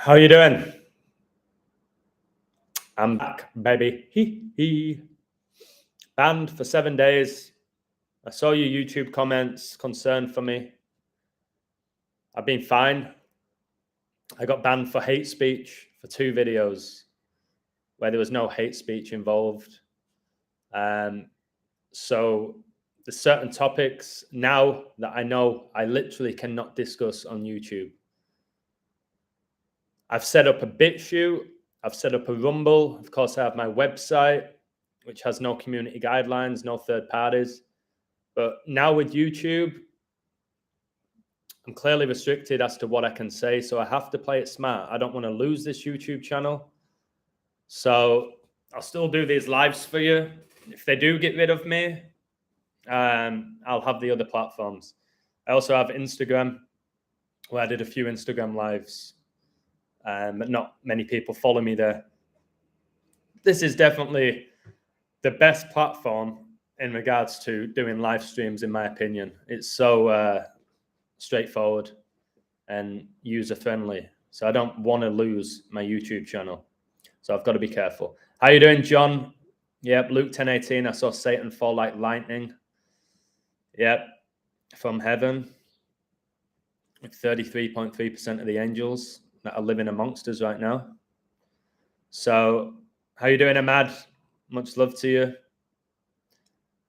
How you doing? I'm back, baby. He. Banned for 7 days. I saw your YouTube comments, concerned for me. I've been fine. I got banned for hate speech for 2 videos where there was no hate speech involved. So there's certain topics now that I know I literally cannot discuss on YouTube. I've set up a BitChute. I've set up a Rumble. Of course, I have my website, which has no community guidelines, no third parties. But now with YouTube, I'm clearly restricted as to what I can say. So I have to play it smart. I don't want to lose this YouTube channel. So I'll still do these lives for you. If they do get rid of me, I'll have the other platforms. I also have Instagram, where I did a few Instagram lives. But not many people follow me there. This is definitely the best platform in regards to doing live streams, in my opinion. It's so straightforward and user-friendly. So I don't want to lose my YouTube channel. So I've got to be careful. How you doing, John? Yep, Luke 10:18. I saw Satan fall like lightning. Yep, from heaven. 33.3% of the angels that are living amongst us right now. So how you doing, Ahmad? Much love to you.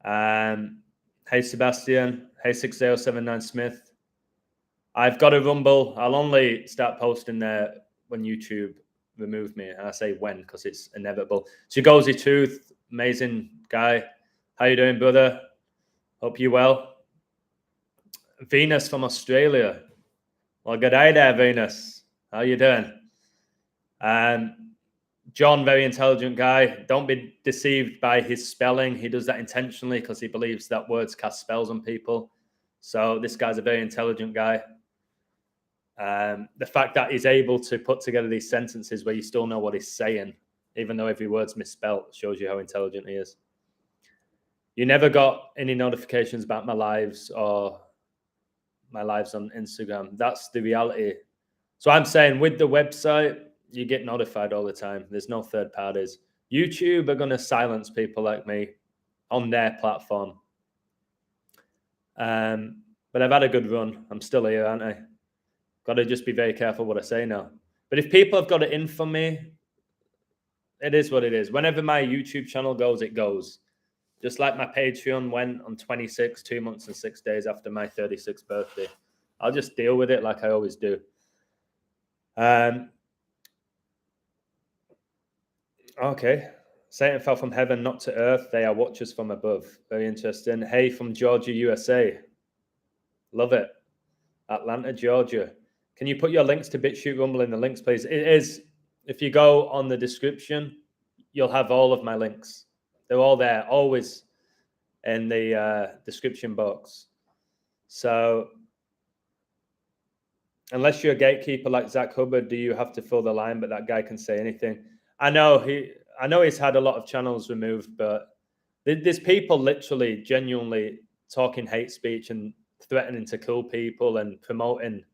Hey, Sebastian. Hey, 6079 Smith. I've got a Rumble. I'll only start posting there when YouTube remove me. And I say when because it's inevitable. Chigozy Tooth, amazing guy. How you doing, brother? Hope you well. Venus from Australia. Well, good day there, Venus. How you doing? John, very intelligent guy. Don't be deceived by his spelling. He does that intentionally because he believes that words cast spells on people. So this guy's a very intelligent guy. The fact that he's able to put together these sentences where you still know what he's saying, even though every word's misspelled, shows you how intelligent he is. You never got any notifications about my lives or my lives on Instagram. That's the reality. So I'm saying with the website, you get notified all the time. There's no third parties. YouTube are going to silence people like me on their platform. But I've had a good run. I'm still here, aren't I? Got to just be very careful what I say now. But if people have got it in for me, it is what it is. Whenever my YouTube channel goes, it goes. Just like my Patreon went on 26, 2 months and 6 days after my 36th birthday. I'll just deal with it like I always do. Okay. Satan fell from heaven, not to earth. They are watchers from above. Very interesting. Hey, from Georgia, USA. Love it. Atlanta, Georgia. Can you put your links to BitChute Rumble in the links, please? It is, if you go on the description, you'll have all of my links. They're all there, always in the description box. So unless you're a gatekeeper like Zach Hubbard, do you have to fill the line? But that guy can say anything. I know he's had a lot of channels removed, but there's people literally genuinely talking hate speech and threatening to kill people and promoting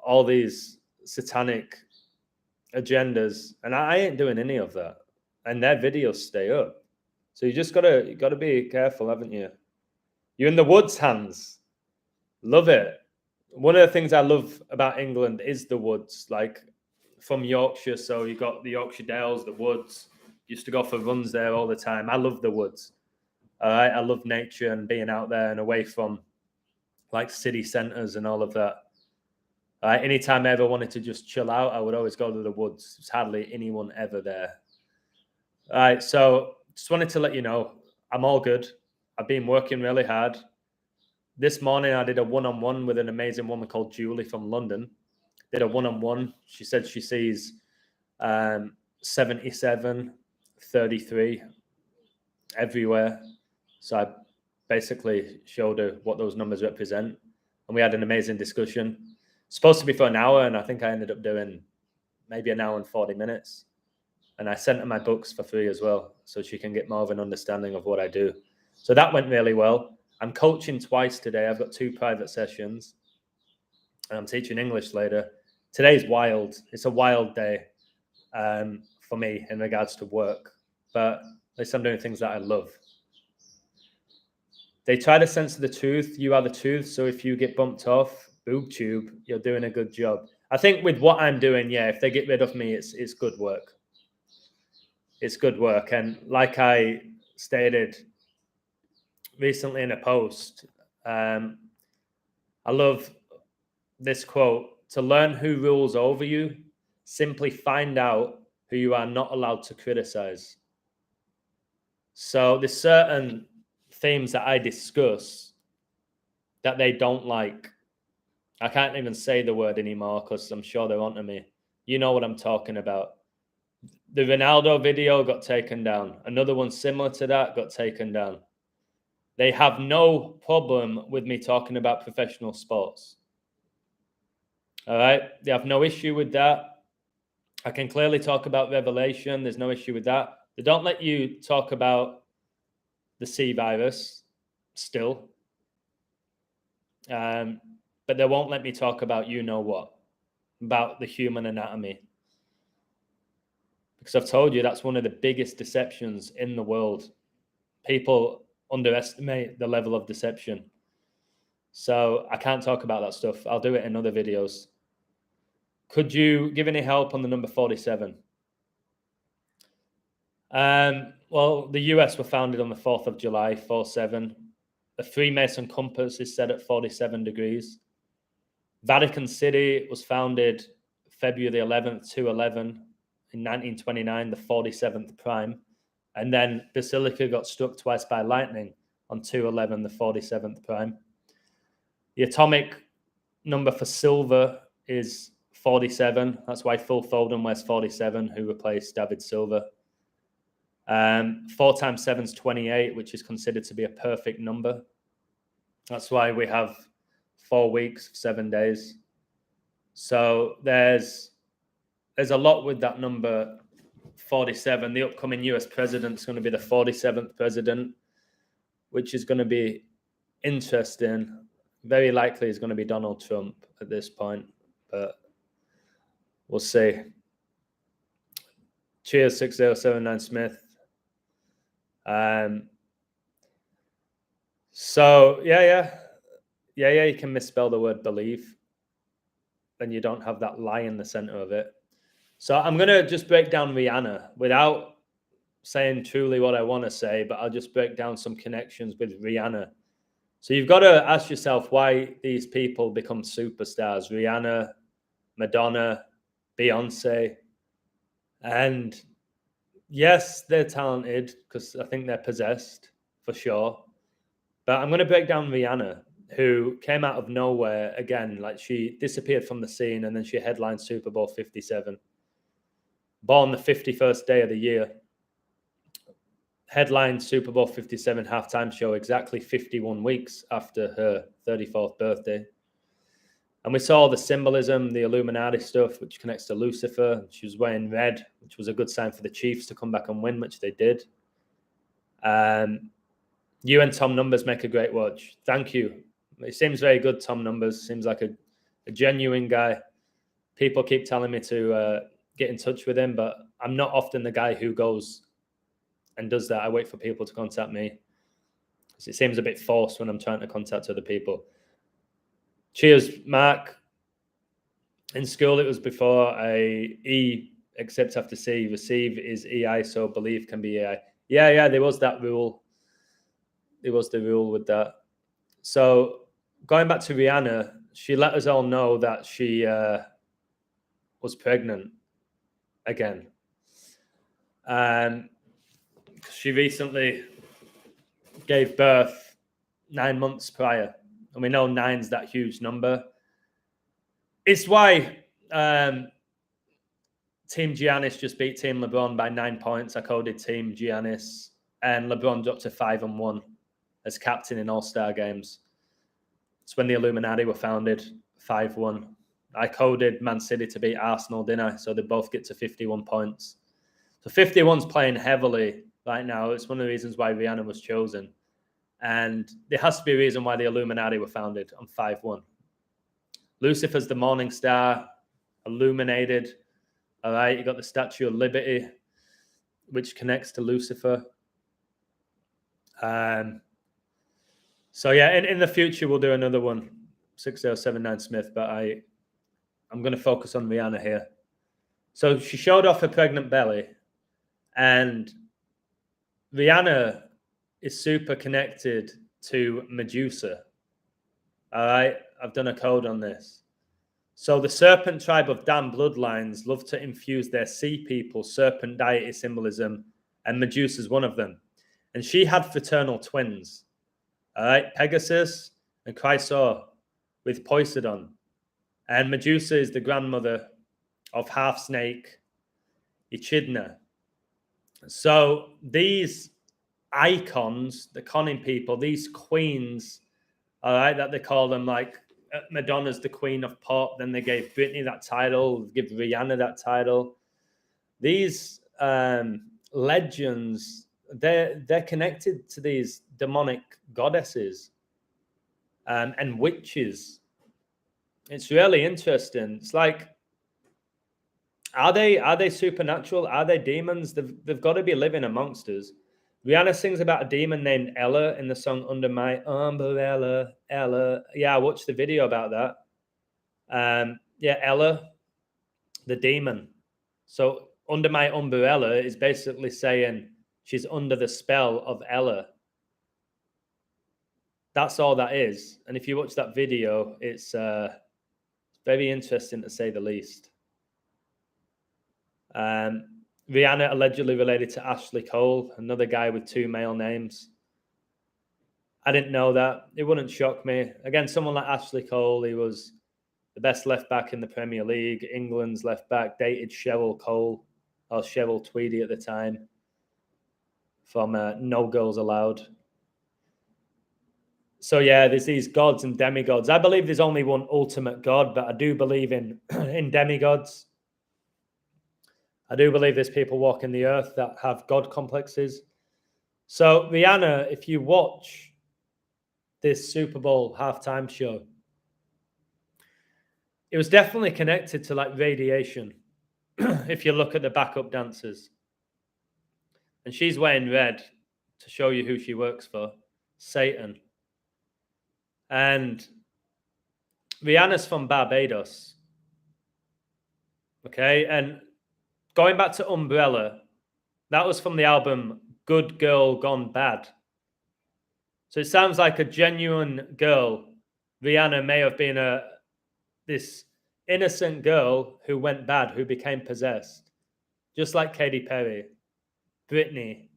all these satanic agendas, and I ain't doing any of that. And their videos stay up. So you just gotta be careful, haven't you? You're in the woods, Hans. Love it. One of the things I love about England is the woods, like from Yorkshire. So you got the Yorkshire Dales, the woods. Used to go for runs there all the time. I love the woods. All right, I love nature and being out there and away from like city centers and all of that. Anytime I ever wanted to just chill out, I would always go to the woods. There's hardly anyone ever there. All right, so just wanted to let you know I'm all good. I've been working really hard. This morning I did a one-on-one with an amazing woman called Julie from London. Did a one-on-one. She said she sees 77, 33 everywhere. So I basically showed her what those numbers represent. And we had an amazing discussion. Supposed to be for an hour, and I think I ended up doing maybe an hour and 40 minutes. And I sent her my books for free as well, so she can get more of an understanding of what I do. So that went really well. I'm coaching twice today. I've got 2 private sessions. And I'm teaching English later. today's wild. It's a wild day for me in regards to work, but at least I'm doing things that I love. They try to censor the truth. You are the truth. So if you get bumped off, boob tube, you're doing a good job. I think with what I'm doing, yeah, if they get rid of me, it's good work. It's good work. And like I stated recently in a post, I love this quote: to learn who rules over you, simply find out who you are not allowed to criticize. So there's certain themes that I discuss that they don't like. I can't even say the word anymore because I'm sure they're onto me. You know what I'm talking about. The Ronaldo video got taken down. Another one similar to that got taken down. They have no problem with me talking about professional sports. All right? They have no issue with that. I can clearly talk about Revelation. There's no issue with that. They don't let you talk about the C virus still. But they won't let me talk about you know what, about the human anatomy. Because I've told you that's one of the biggest deceptions in the world. People underestimate the level of deception. So I can't talk about that stuff. I'll do it in other videos. Could you give any help on the number 47? Well, the US were founded on the 4th of July, 47. The Freemason compass is set at 47 degrees. Vatican City was founded February 11th, 211 in 1929, the 47th prime. And then Basilica got struck twice by lightning on 211, the 47th prime. The atomic number for silver is 47. That's why Phil Foden wears 47, who replaced David Silva. 4 times 7 is 28, which is considered to be a perfect number. That's why we have 4 weeks, 7 days. So there's a lot with that number 47. The upcoming US president is going to be the 47th president, which is going to be interesting. Very likely is going to be Donald Trump at this point, but we'll see. Cheers, 6079 Smith. So yeah, you can misspell the word believe, and you don't have that lie in the center of it. So I'm gonna just break down Rihanna without saying truly what I want to say, but I'll just break down some connections with Rihanna. So you've got to ask yourself why these people become superstars. Rihanna, Madonna, Beyonce. And yes, they're talented because I think they're possessed for sure. But I'm going to break down Rihanna, who came out of nowhere again. Like, she disappeared from the scene and then she headlined Super Bowl 57. Born the 51st day of the year. Headlined Super Bowl 57 halftime show exactly 51 weeks after her 34th birthday. And we saw the symbolism, the Illuminati stuff, which connects to Lucifer. She was wearing red, which was a good sign for the Chiefs to come back and win, which they did. You and Tom Numbers make a great watch. Thank you. It seems very good, Tom Numbers. Seems like a genuine guy. People keep telling me to get in touch with him, but I'm not often the guy who goes and does that. I wait for people to contact me. It seems a bit forced when I'm trying to contact other people. Cheers, Mark. In school, it was before a E except after C. Receive is EI, so believe can be AI. Yeah, there was that rule. There was the rule with that. So going back to Rihanna, she let us all know that she was pregnant again. She recently gave birth 9 months prior. And we know 9's that huge number. It's why Team Giannis just beat Team LeBron by 9 points. I coded Team Giannis. And LeBron dropped to 5-1 as captain in All-Star games. It's when the Illuminati were founded, 5-1. I coded Man City to beat Arsenal, didn't I? So they both get to 51 points. So 51's playing heavily right now. It's one of the reasons why Rihanna was chosen. And there has to be a reason why the Illuminati were founded on 5-1. Lucifer's the morning star. illuminated. All right, you got the Statue of Liberty, which connects to Lucifer. So yeah, in the future we'll do another one, 6079 Smith, but I'm going to focus on Rihanna here. So she showed off her pregnant belly, and Rihanna is super connected to Medusa. All right, I've done a code on this. So the serpent tribe of Dan bloodlines love to infuse their sea people serpent deity symbolism, and Medusa's one of them. And she had fraternal twins, all right, Pegasus and Chrysaor, with Poseidon. And Medusa is the grandmother of half snake Echidna. So these icons, the conning people, these queens, all right, that they call them, like Madonna's the queen of pop, then they gave Britney that title, give Rihanna that title. These legends, they're connected to these demonic goddesses and witches. It's really interesting. It's like, are they supernatural? Are they demons? They've got to be living amongst us. Rihanna sings about a demon named Ella in the song Under My Umbrella, Ella. Yeah, I watched the video about that. Yeah, Ella, the demon. So Under My Umbrella is basically saying she's under the spell of Ella. That's all that is. And if you watch that video, it's very interesting to say the least. Rihanna allegedly related to Ashley Cole, another guy with two male names. I didn't know that. It wouldn't shock me. Again, someone like Ashley Cole, he was the best left back in the Premier League. England's left back, dated Cheryl Cole, or Cheryl Tweedy at the time, from No Girls Allowed. So yeah, there's these gods and demigods. I believe there's only one ultimate god, but I do believe in demigods. I do believe there's people walking the earth that have God complexes. So Rihanna, if you watch this Super Bowl halftime show, it was definitely connected to like radiation. If you look at the backup dancers, and she's wearing red to show you who she works for, Satan. And Rihanna's from Barbados. Okay, and going back to Umbrella, that was from the album Good Girl Gone Bad. So it sounds like a genuine girl. Rihanna may have been this innocent girl who went bad, who became possessed. Just like Katy Perry, Britney,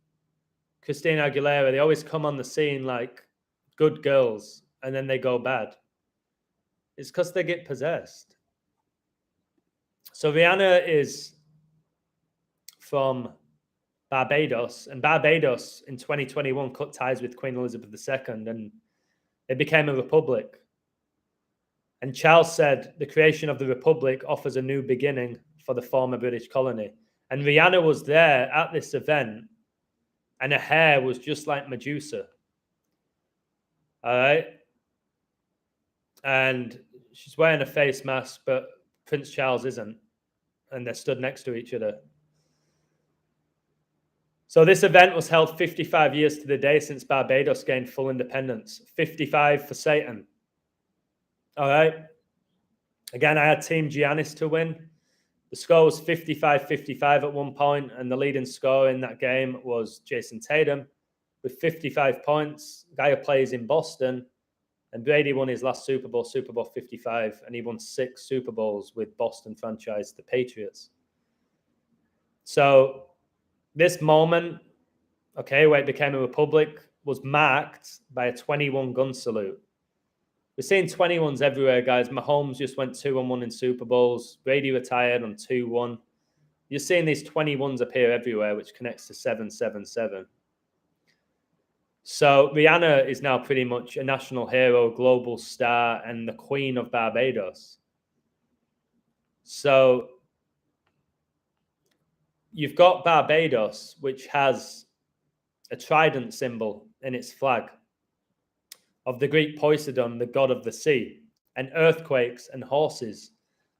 Christina Aguilera, they always come on the scene like good girls and then they go bad. It's because they get possessed. So Rihanna is from Barbados, and Barbados in 2021 cut ties with Queen Elizabeth II, and it became a republic. And Charles said the creation of the republic offers a new beginning for the former British colony. And Rihanna was there at this event, and her hair was just like Medusa. All right. And she's wearing a face mask, but Prince Charles isn't. And they're stood next to each other. So this event was held 55 years to the day since Barbados gained full independence. 55 for Satan. All right. Again, I had Team Giannis to win. The score was 55-55 at one point, and the leading scorer in that game was Jason Tatum with 55 points. Guy who plays in Boston. And Brady won his last Super Bowl, Super Bowl 55, and he won 6 Super Bowls with Boston franchise, the Patriots. So this moment, okay, where it became a republic, was marked by a 21 gun salute. We're seeing 21s everywhere, guys. Mahomes just went 2-1 in Super Bowls. Brady retired on 2-1. You're seeing these 21s appear everywhere, which connects to 777. So Rihanna is now pretty much a national hero, global star, and the queen of Barbados. So you've got Barbados, which has a trident symbol in its flag of the Greek Poseidon, the god of the sea, and earthquakes and horses.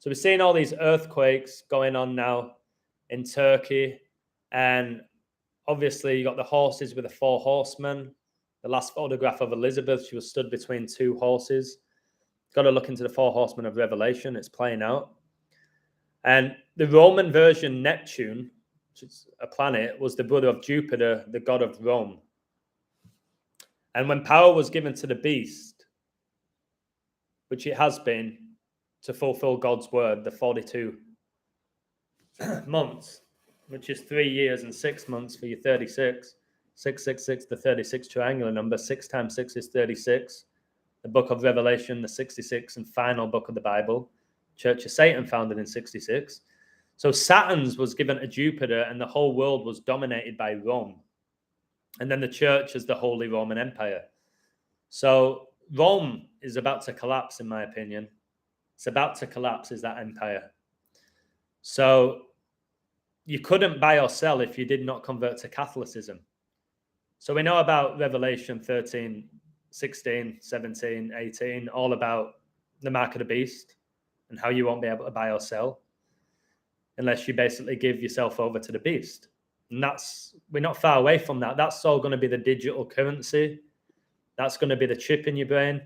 So we're seeing all these earthquakes going on now in Turkey. And obviously, you got the horses with the 4 horsemen. The last photograph of Elizabeth, she was stood between 2 horses. Got to look into the 4 horsemen of Revelation. It's playing out. And the Roman version, Neptune, which is a planet, was the brother of Jupiter, the god of Rome. And when power was given to the beast, which it has been, to fulfill God's word, the 42 months, which is 3 years and 6 months for your 36. 666, the 36 triangular number. 6 times 6 is 36. The book of Revelation, the 66th and final book of the Bible. Church of Satan, founded in 66. So Saturn's was given to Jupiter, and the whole world was dominated by Rome. And then the church is the Holy Roman Empire. So Rome is about to collapse, in my opinion. It's about to collapse, is that empire. So you couldn't buy or sell if you did not convert to Catholicism. So we know about Revelation 13, 16, 17, 18, all about the mark of the beast and how you won't be able to buy or sell unless you basically give yourself over to the beast. And we're not far away from that. That's all going to be the digital currency. That's going to be the chip in your brain.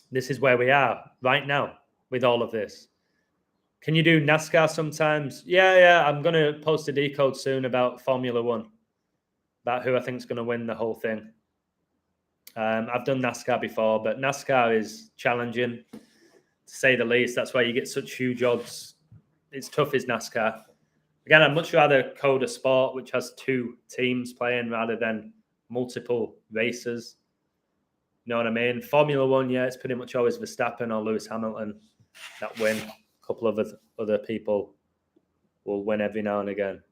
This is where we are right now with all of this. Can you do NASCAR sometimes? Yeah. I'm going to post a decode soon about Formula One, about who I think is going to win the whole thing. I've done NASCAR before, but NASCAR is challenging, to say the least. That's why you get such huge odds. It's tough as NASCAR. Again, I'd much rather code a sport which has 2 teams playing rather than multiple races. You know what I mean? Formula One, yeah, it's pretty much always Verstappen or Lewis Hamilton that win. A couple of other people will win every now and again.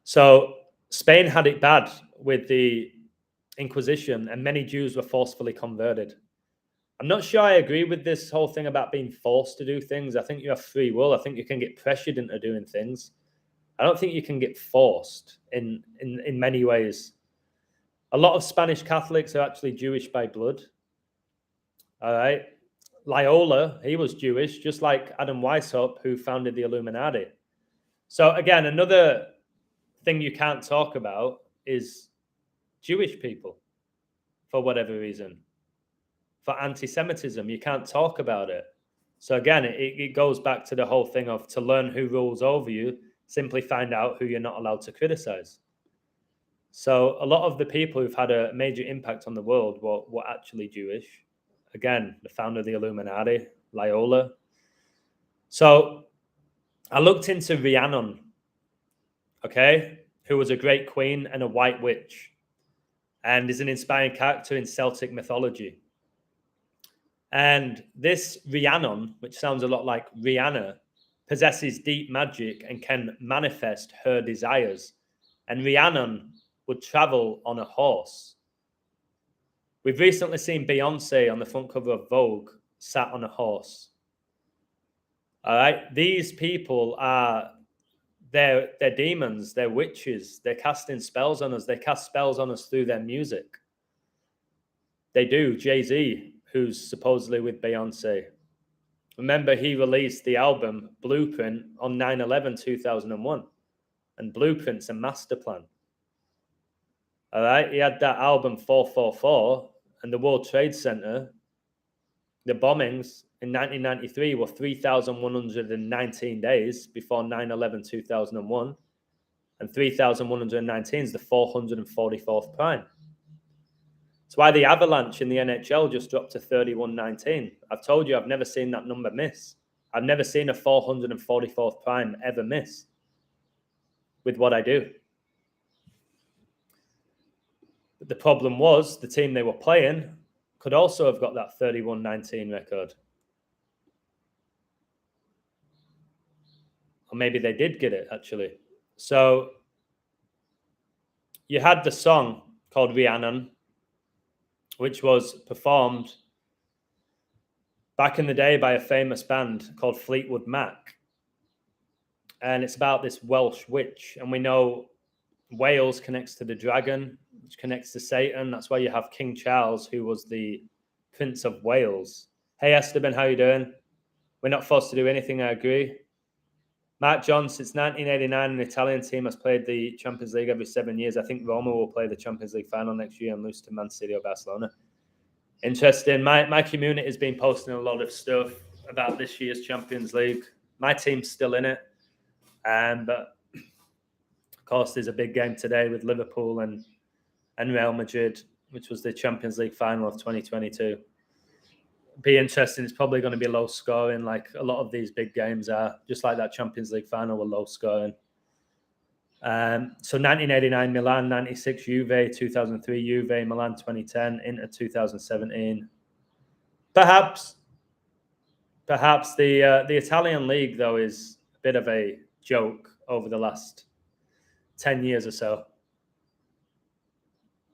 So Spain had it bad with the Inquisition, and many Jews were forcefully converted. I'm not sure I agree with this whole thing about being forced to do things. I think you have free will. I think you can get pressured into doing things. I don't think you can get forced in many ways. A lot of Spanish Catholics are actually Jewish by blood. All right. Loyola, he was Jewish, just like Adam Weishaupt, who founded the Illuminati. So again, another thing you can't talk about is Jewish people, for whatever reason. For anti-Semitism, you can't talk about it. So again, it goes back to the whole thing of, to learn who rules over you, simply find out who you're not allowed to criticize. So a lot of the people who've had a major impact on the world were actually Jewish. Again, the founder of the Illuminati, Loyola. So I looked into Rihanna, okay, who was a great queen and a white witch, and is an inspiring character in Celtic mythology. And this Rihanna, which sounds a lot like Rihanna, possesses deep magic and can manifest her desires. And Rihanna would travel on a horse. We've recently seen Beyonce on the front cover of Vogue sat on a horse. All right, these people are they're demons, they're witches, they're casting spells on us. They cast spells on us through their music. They do. Jay-Z, who's supposedly with Beyonce. Remember, he released the album Blueprint on 9/11/2001, and Blueprint's a master plan. All right, he had that album 444, and the World Trade Center, the bombings in 1993 were 3,119 days before 9/11/2001, and 3,119 is the 444th prime. That's why the avalanche in the NHL just dropped to 3119. I've told you I've never seen that number miss. I've never seen a 444th prime ever miss with what I do. But the problem was the team they were playing could also have got that 3119 record. Or maybe they did get it, actually. So you had the song called Rihanna, which was performed back in the day by a famous band called Fleetwood Mac. And it's about this Welsh witch. And we know Wales connects to the dragon, which connects to Satan. That's why you have King Charles, who was the Prince of Wales. Hey, Esteban, how you doing? We're not forced to do anything, I agree. Mark John, since 1989, an Italian team has played the Champions League every 7 years. I think Roma will play the Champions League final next year and lose to Man City or Barcelona. Interesting. My community has been posting a lot of stuff about this year's Champions League. My team's still in it. But, of course, there's a big game today with Liverpool and Real Madrid, which was the Champions League final of 2022. Be interesting. It's probably going to be low scoring, like a lot of these big games are, just like that Champions League final were low scoring. So 1989 Milan, 96 Juve, 2003 Juve, Milan 2010, Inter 2017. Perhaps the Italian league though is a bit of a joke over the last 10 years or so.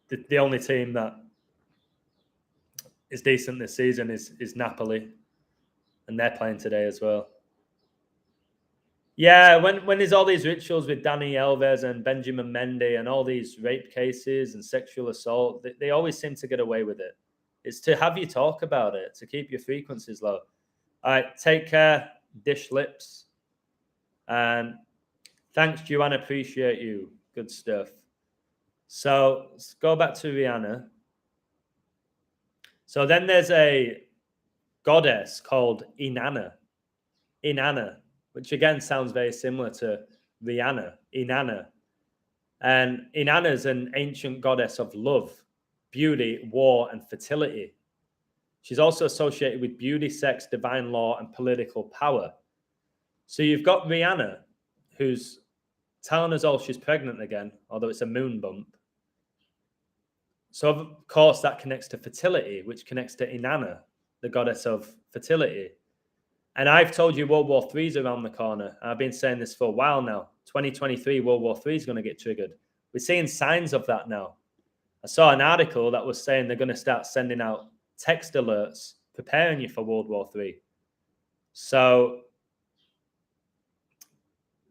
The only team that is decent this season is Napoli, and they're playing today as well. Yeah, when there's all these rituals with Dani Alves and Benjamin Mendy and all these rape cases and sexual assault, they always seem to get away with it. It's to have you talk about it, to keep your frequencies low. All right, take care, dish lips. Thanks, Joanna, appreciate you. Good stuff. So let's go back to Rihanna. So then there's a goddess called Inanna, which again sounds very similar to Rihanna, Inanna. And Inanna is an ancient goddess of love, beauty, war, and fertility. She's also associated with beauty, sex, divine law, and political power. So you've got Rihanna, who's telling us all she's pregnant again, although it's a moon bump. So, of course, that connects to fertility, which connects to Inanna, the goddess of fertility. And I've told you World War III is around the corner. I've been saying this for a while now. 2023, World War III is going to get triggered. We're seeing signs of that now. I saw an article that was saying they're going to start sending out text alerts, preparing you for World War III. So,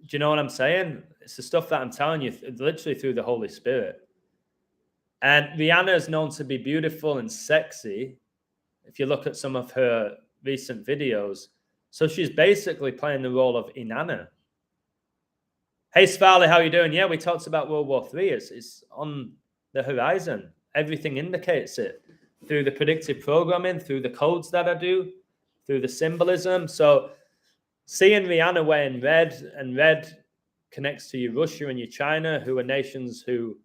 do you know what I'm saying? It's the stuff that I'm telling you, literally through the Holy Spirit. And Rihanna is known to be beautiful and sexy, if you look at some of her recent videos. So she's basically playing the role of Inanna. Hey, Sfarley, how are you doing? Yeah, we talked about World War III. It's on the horizon. Everything indicates it. Through the predictive programming, through the codes that I do, through the symbolism. So seeing Rihanna wearing red, and red connects to your Russia and your China, who are nations who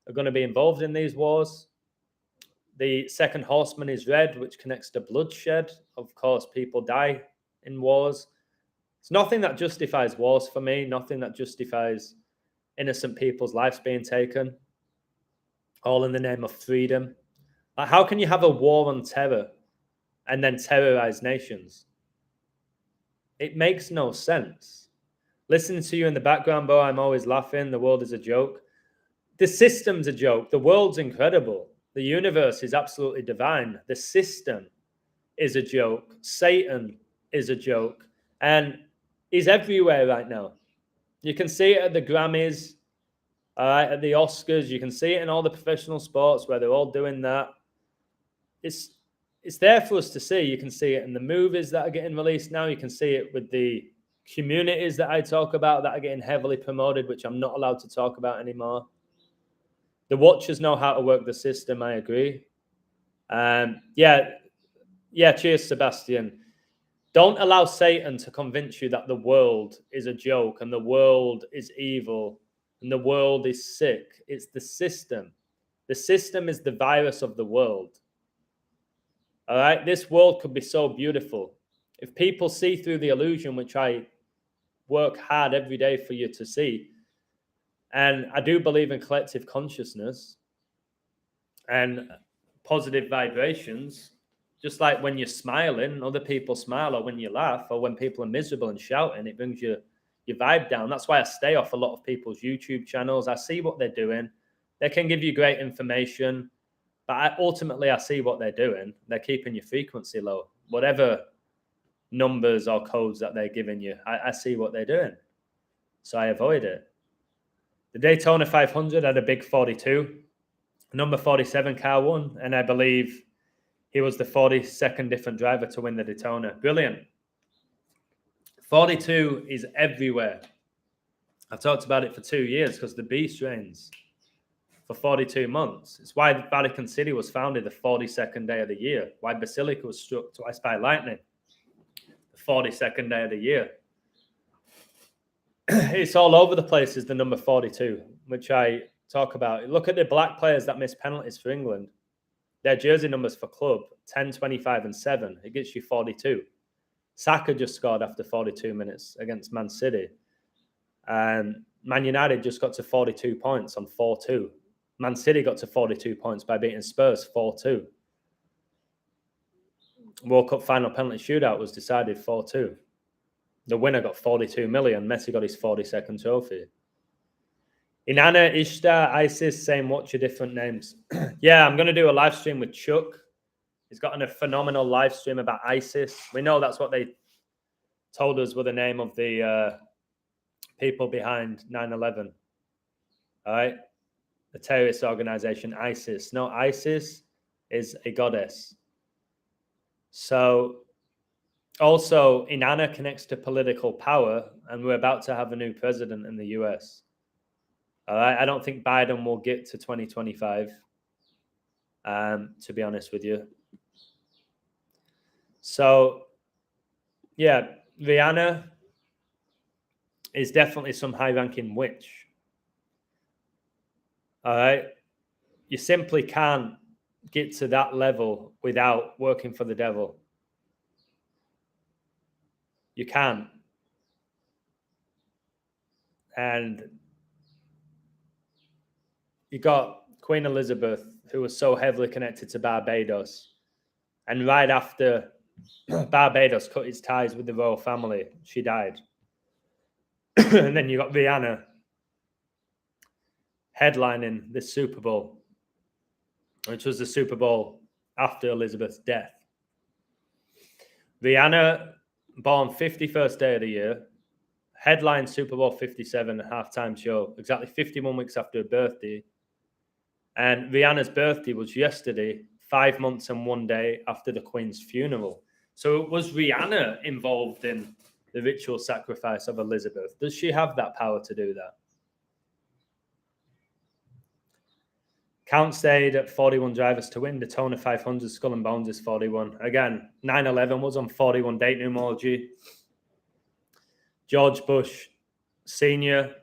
are going to be involved in these wars. The second horseman is red, which connects to bloodshed. Of course, people die in wars. It's nothing that justifies wars for me, nothing that justifies innocent people's lives being taken, all in the name of freedom. Like, how can you have a war on terror and then terrorize nations? It makes no sense. Listening to you in the background, Bo, I'm always laughing. The world is a joke. The system's a joke. The world's incredible. The universe is absolutely divine. The system is a joke. Satan is a joke. And he's everywhere right now. You can see it at the Grammys, at the Oscars. You can see it in all the professional sports where they're all doing that. It's there for us to see. You can see it in the movies that are getting released now. You can see it with the communities that I talk about that are getting heavily promoted, which I'm not allowed to talk about anymore. The watchers know how to work the system, I agree. Yeah, cheers, Sebastian. Don't allow Satan to convince you that the world is a joke and the world is evil and the world is sick. It's the system. The system is the virus of the world. All right? This world could be so beautiful. If people see through the illusion, which I work hard every day for you to see, and I do believe in collective consciousness and positive vibrations, just like when you're smiling, other people smile, or when you laugh, or when people are miserable and shouting, it brings your vibe down. That's why I stay off a lot of people's YouTube channels. I see what they're doing. They can give you great information, but ultimately I see what they're doing. They're keeping your frequency low. Whatever numbers or codes that they're giving you, I see what they're doing. So I avoid it. The Daytona 500 had a big 42. Number 47 car won, and I believe he was the 42nd different driver to win the Daytona. Brilliant. 42 is everywhere. I've talked about it for 2 years because the beast reigns for 42 months. It's why Vatican City was founded the 42nd day of the year. Why Basilica was struck twice by lightning the 42nd day of the year. It's all over the place is the number 42, which I talk about. Look at the black players that miss penalties for England. Their jersey numbers for club, 10, 25 and 7. It gets you 42. Saka just scored after 42 minutes against Man City. Man United just got to 42 points on 4-2. Man City got to 42 points by beating Spurs 4-2. World Cup final penalty shootout was decided 4-2. The winner got 42 million. Messi got his 42nd trophy. Inanna, Ishtar, Isis, same watch, your different names. Yeah, I'm going to do a live stream with Chuck. He's gotten a phenomenal live stream about ISIS. We know that's what they told us were the name of the people behind 9/11. All right? The terrorist organization ISIS. No, ISIS is a goddess. So, also, Inanna connects to political power, and we're about to have a new president in the US. All right? I don't think Biden will get to 2025, to be honest with you. So, yeah, Rihanna is definitely some high-ranking witch. All right? You simply can't get to that level without working for the devil. You can't. And you got Queen Elizabeth, who was so heavily connected to Barbados. And right after Barbados cut its ties with the royal family, she died. And then you got Rihanna headlining the Super Bowl, which was the Super Bowl after Elizabeth's death. Rihanna, born 51st day of the year, headlined Super Bowl 57 halftime show, exactly 51 weeks after her birthday. And Rihanna's birthday was yesterday, 5 months and 1 day after the Queen's funeral. So was Rihanna involved in the ritual sacrifice of Elizabeth? Does she have that power to do that? Count stayed at 41 drivers to win. Daytona 500 Skull and Bones is 41. Again, 9/11 was on 41 date numerology. George Bush Sr.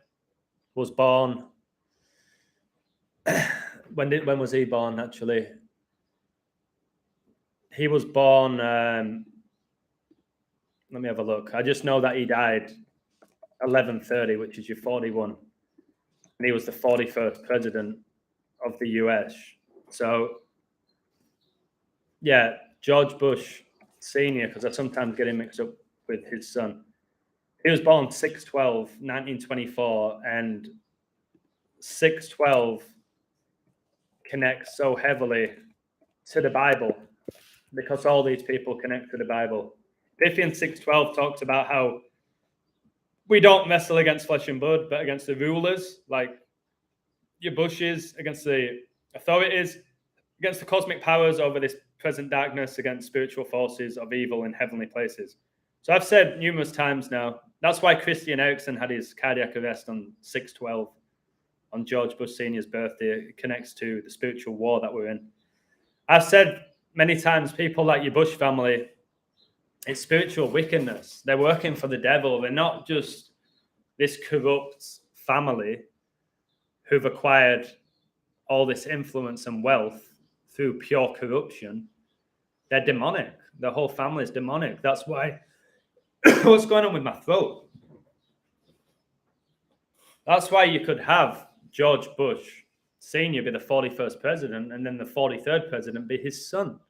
was born. When was he born, actually? He was born, let me have a look. I just know that he died 11/30, which is your 41. And he was the 41st president of the US. So, yeah, George Bush Sr., because I sometimes get him mixed up with his son. He was born 6/12, 1924, and 6/12 connects so heavily to the Bible because all these people connect to the Bible. Ephesians 6:12 talks about how we don't wrestle against flesh and blood, but against the rulers, like your Bushes, against the authorities, against the cosmic powers over this present darkness, against spiritual forces of evil in heavenly places. So I've said numerous times now, that's why Christian Eriksen had his cardiac arrest on 6/12 on George Bush Sr.'s birthday. It connects to the spiritual war that we're in. I've said many times, people like your Bush family, it's spiritual wickedness. They're working for the devil. They're not just this corrupt family who've acquired all this influence and wealth through pure corruption. They're demonic. The whole family is demonic. That's why... What's going on with my throat? That's why you could have George Bush Sr. be the 41st president and then the 43rd president be his son.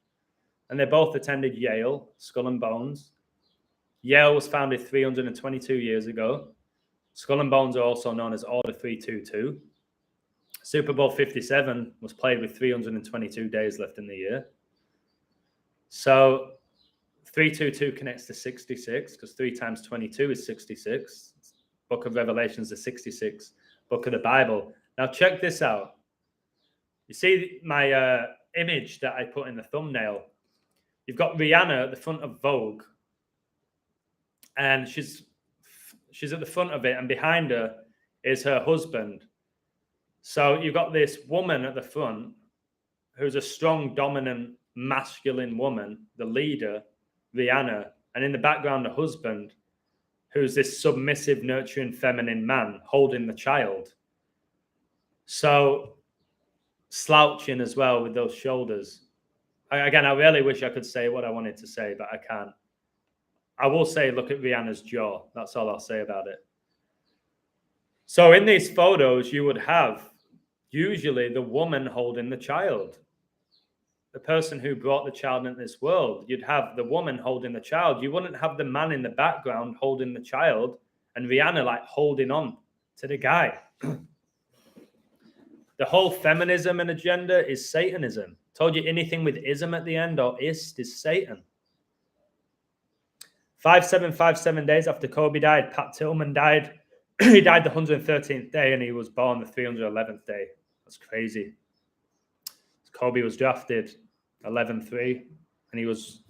And they both attended Yale, Skull and Bones. Yale was founded 322 years ago. Skull and Bones are also known as Order 322. Super Bowl 57 was played with 322 days left in the year. So 322 connects to 66 because 3 times 22 is 66. Book of Revelations is 66. Book of the Bible. Now check this out. You see my image that I put in the thumbnail? You've got Rihanna at the front of Vogue. And she's she's at the front of it, and behind her is her husband. So you've got this woman at the front who's a strong, dominant, masculine woman, the leader, Rihanna, and in the background, the husband, who's this submissive, nurturing, feminine man holding the child. So slouching as well with those shoulders. Again, I really wish I could say what I wanted to say, but I can't. I will say, look at Rihanna's jaw. That's all I'll say about it. So in these photos, you would have usually the woman holding the child. The person who brought the child into this world, you'd have the woman holding the child. You wouldn't have the man in the background holding the child and Rihanna like holding on to the guy. The whole feminism and agenda is Satanism. Told you anything with ism at the end or ist is Satan. 5757 days after Kobe died, Pat Tillman died. He died the 113th day and he was born the 311th day. That's crazy. Kobe was drafted 11-3 and he was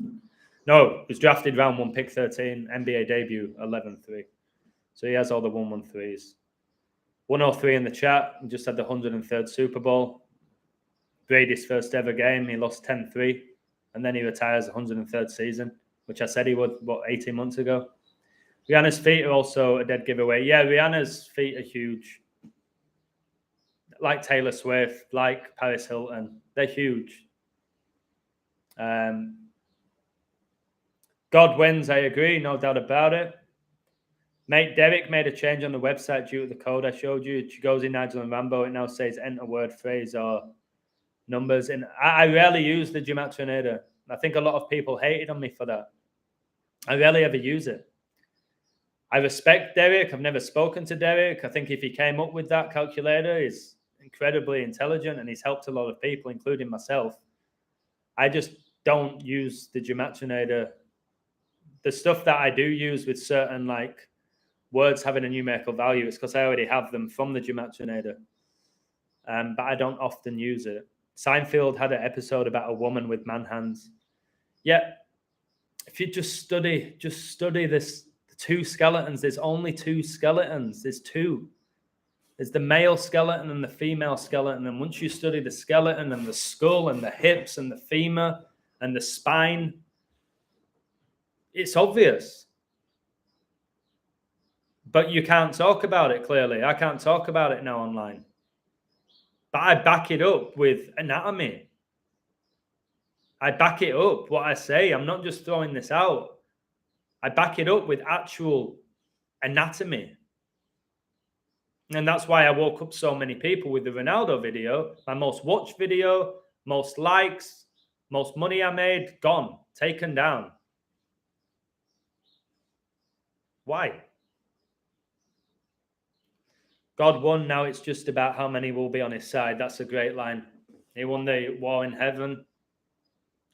drafted round 1, pick 13, NBA debut 11-3. So he has all the 113s. 103 in the chat. We just had the 103rd Super Bowl. Brady's first ever game. He lost 10-3 and then he retires the 103rd season, which I said he would, 18 months ago. Rihanna's feet are also a dead giveaway. Yeah, Rihanna's feet are huge. Like Taylor Swift, like Paris Hilton. They're huge. God wins, I agree, no doubt about it. Mate, Derek made a change on the website due to the code I showed you. It goes in Nigel and Rambo. It now says enter word, phrase, or numbers. And I rarely use the Gematrinator. I think a lot of people hated on me for that. I rarely ever use it. I respect Derek. I've never spoken to Derek. I think if he came up with that calculator, he's incredibly intelligent and he's helped a lot of people, including myself. I just don't use the Gematrinator. The stuff that I do use with certain like words having a numerical value, it's because I already have them from the Gematrinator. But I don't often use it. Seinfeld had an episode about a woman with man hands. Yeah, if you just study this, the two skeletons, there's only two skeletons. There's two. There's the male skeleton and the female skeleton. And once you study the skeleton and the skull and the hips and the femur and the spine, it's obvious. But you can't talk about it clearly. I can't talk about it now online. But I back it up with anatomy. I back it up, what I say. I'm not just throwing this out. I back it up with actual anatomy. And that's why I woke up so many people with the Ronaldo video. My most watched video, most likes, most money I made, gone, taken down. Why? God won, now it's just about how many will be on his side. That's a great line. He won the war in heaven.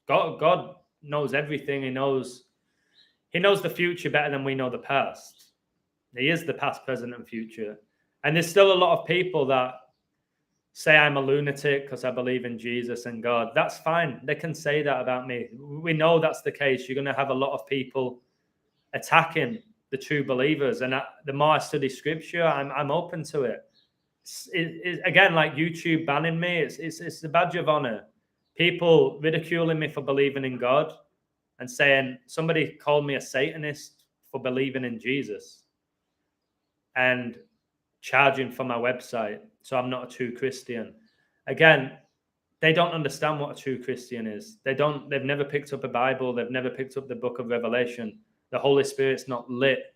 God knows everything. He knows the future better than we know the past. He is the past, present, and future. And there's still a lot of people that say I'm a lunatic because I believe in Jesus and God. That's fine. They can say that about me. We know that's the case. You're going to have a lot of people attacking the true believers. And the more I study scripture, I'm open to it. Again, like YouTube banning me, it's a badge of honor. People ridiculing me for believing in God and saying somebody called me a Satanist for believing in Jesus and charging for my website. So I'm not a true Christian. Again, they don't understand what a true Christian is. They've never picked up a Bible. They've never picked up the book of Revelation. The Holy Spirit's not lit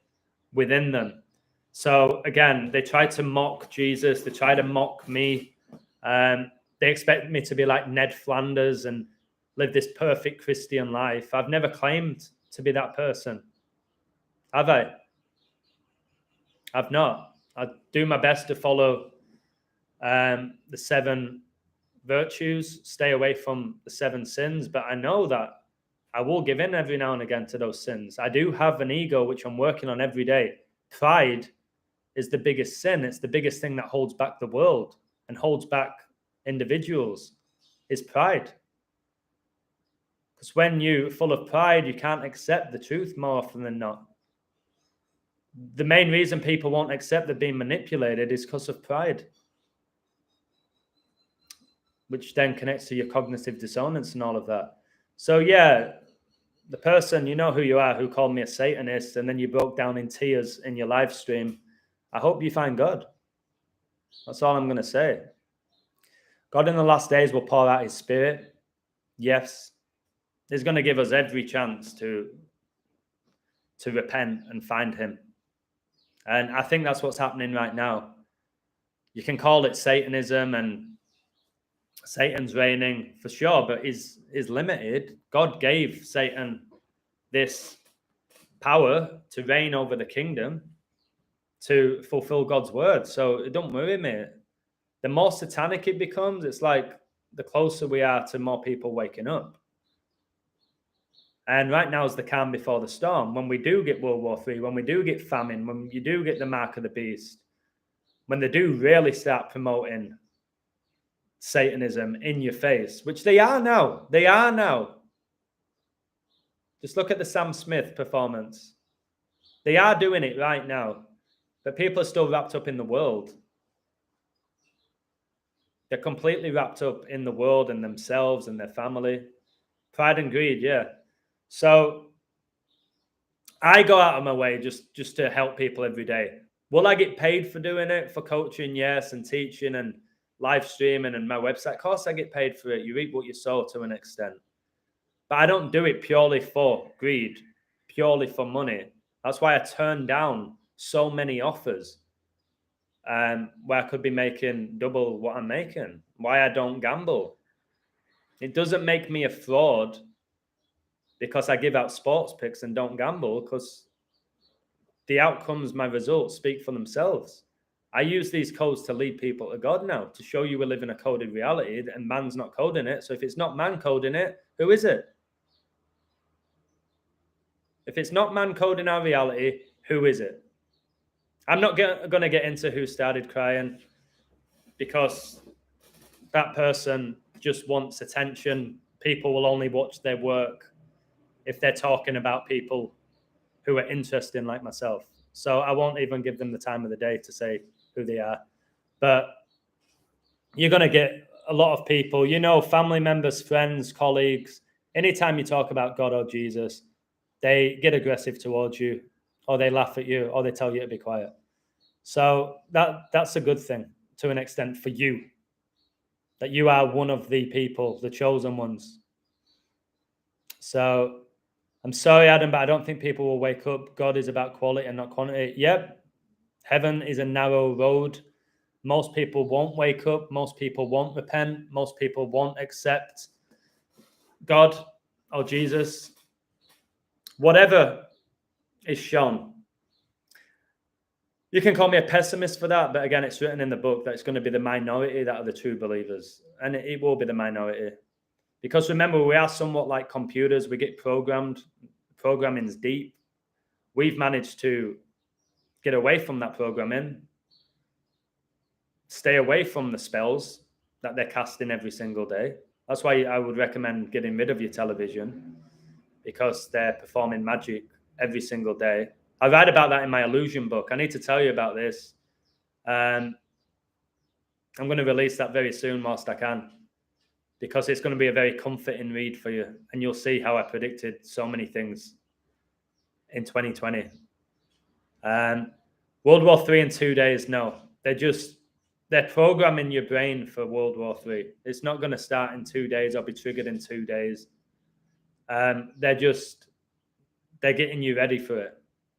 within them. So again, they try to mock Jesus. They try to mock me. They expect me to be like Ned Flanders and live this perfect Christian life. I've never claimed to be that person. Have I? I've not. I do my best to follow the 7 virtues, stay away from the 7 sins, but I know that I will give in every now and again to those sins. I do have an ego, which I'm working on every day. Pride is the biggest sin. It's the biggest thing that holds back the world and holds back individuals, is pride. Because when you're full of pride, you can't accept the truth more often than not. the main reason people won't accept they're being manipulated is because of pride, which then connects to your cognitive dissonance and all of that. So yeah, the person, you know who you are, who called me a Satanist, and then you broke down in tears in your live stream, I hope you find God. That's all I'm going to say. God in the last days will pour out his spirit. Yes. He's going to give us every chance to repent and find him. And I think that's what's happening right now. You can call it Satanism and Satan's reigning for sure, but is limited. God gave Satan this power to reign over the kingdom, to fulfill God's word. So it don't worry me. The more satanic it becomes, it's like the closer we are to more people waking up. And right now is the calm before the storm. When we do get World War III, when we do get famine, when you do get the mark of the beast, when they do really start promoting Satanism in your face, which they are now. They are now. Just look at the Sam Smith performance. They are doing it right now. But people are still wrapped up in the world. They're completely wrapped up in the world and themselves and their family. Pride and greed, yeah. So I go out of my way just to help people every day. Will I get paid for doing it? For coaching, yes, and teaching and live streaming and my website? Of course I get paid for it. You reap what you sow to an extent. But I don't do it purely for greed, purely for money. That's why I turn down so many offers where I could be making double what I'm making. Why I don't gamble. It doesn't make me a fraud because I give out sports picks and don't gamble, because the outcomes, my results speak for themselves. I use these codes to lead people to God now, to show you we live in a coded reality and man's not coding it. So if it's not man coding it, who is it? If it's not man coding our reality, who is it? I'm not going to get into who started crying, because that person just wants attention. People will only watch their work if they're talking about people who are interesting like myself. So I won't even give them the time of the day to say who they are. But you're going to get a lot of people, family members, friends, colleagues. Anytime you talk about God or Jesus, they get aggressive towards you, or they laugh at you, or they tell you to be quiet. So that's a good thing to an extent for you, that you are one of the people, the chosen ones. So I'm sorry, Adam, but I don't think people will wake up. God is about quality and not quantity. Yep, heaven is a narrow road. Most people won't wake up. Most people won't repent. Most people won't accept God or Jesus. Whatever is shown. You can call me a pessimist for that, but again, it's written in the book that it's going to be the minority that are the true believers. And it will be the minority. Because remember, we are somewhat like computers. We get programmed. Programming's deep. We've managed to get away from that programming. Stay away from the spells that they're casting every single day. That's why I would recommend getting rid of your television, because they're performing magic every single day. I write about that in my illusion book. I need to tell you about this. I'm going to release that very soon whilst I can, because it's going to be a very comforting read for you. And you'll see how I predicted so many things in 2020. World War III in 2 days, no. They're programming your brain for World War III. It's not going to start in 2 days or be triggered in 2 days. They're getting you ready for it.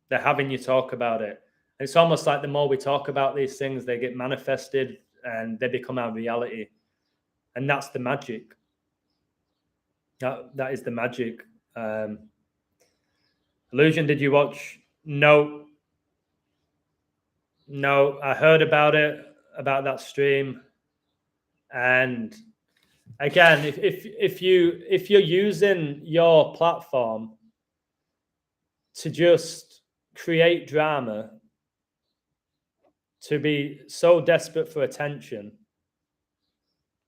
They're having you talk about it. It's almost like the more we talk about these things, they get manifested and they become our reality. And that's the magic. That is the magic. Illusion, did you watch? No. I heard about it, about that stream. And again, if you're using your platform to just create drama, to be so desperate for attention,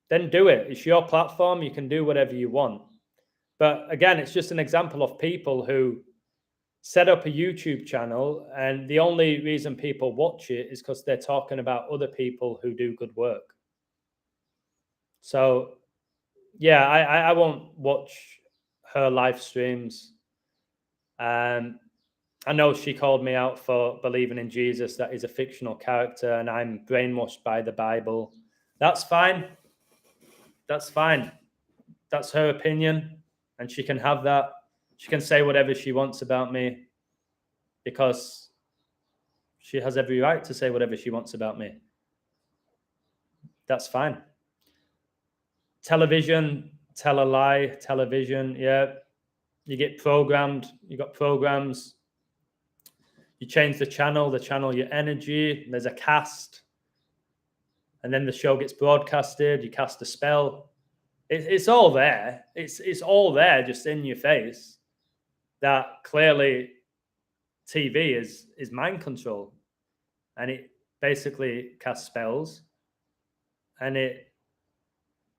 then do it. It's your platform. You can do whatever you want. But again, it's just an example of people who set up a YouTube channel, and the only reason people watch it is because they're talking about other people who do good work. So, yeah, I won't watch her live streams. I know she called me out for believing in Jesus, that is a fictional character, and I'm brainwashed by the Bible. That's fine. That's fine. That's her opinion, and she can have that. She can say whatever she wants about me, because she has every right to say whatever she wants about me. That's fine. Television, tell a lie, television, yeah. You get programmed, you got programs. You change the channel your energy, there's a cast, and then the show gets broadcasted, you cast a spell. It's all there. It's all there, just in your face, that clearly TV is mind control, and it basically casts spells, and it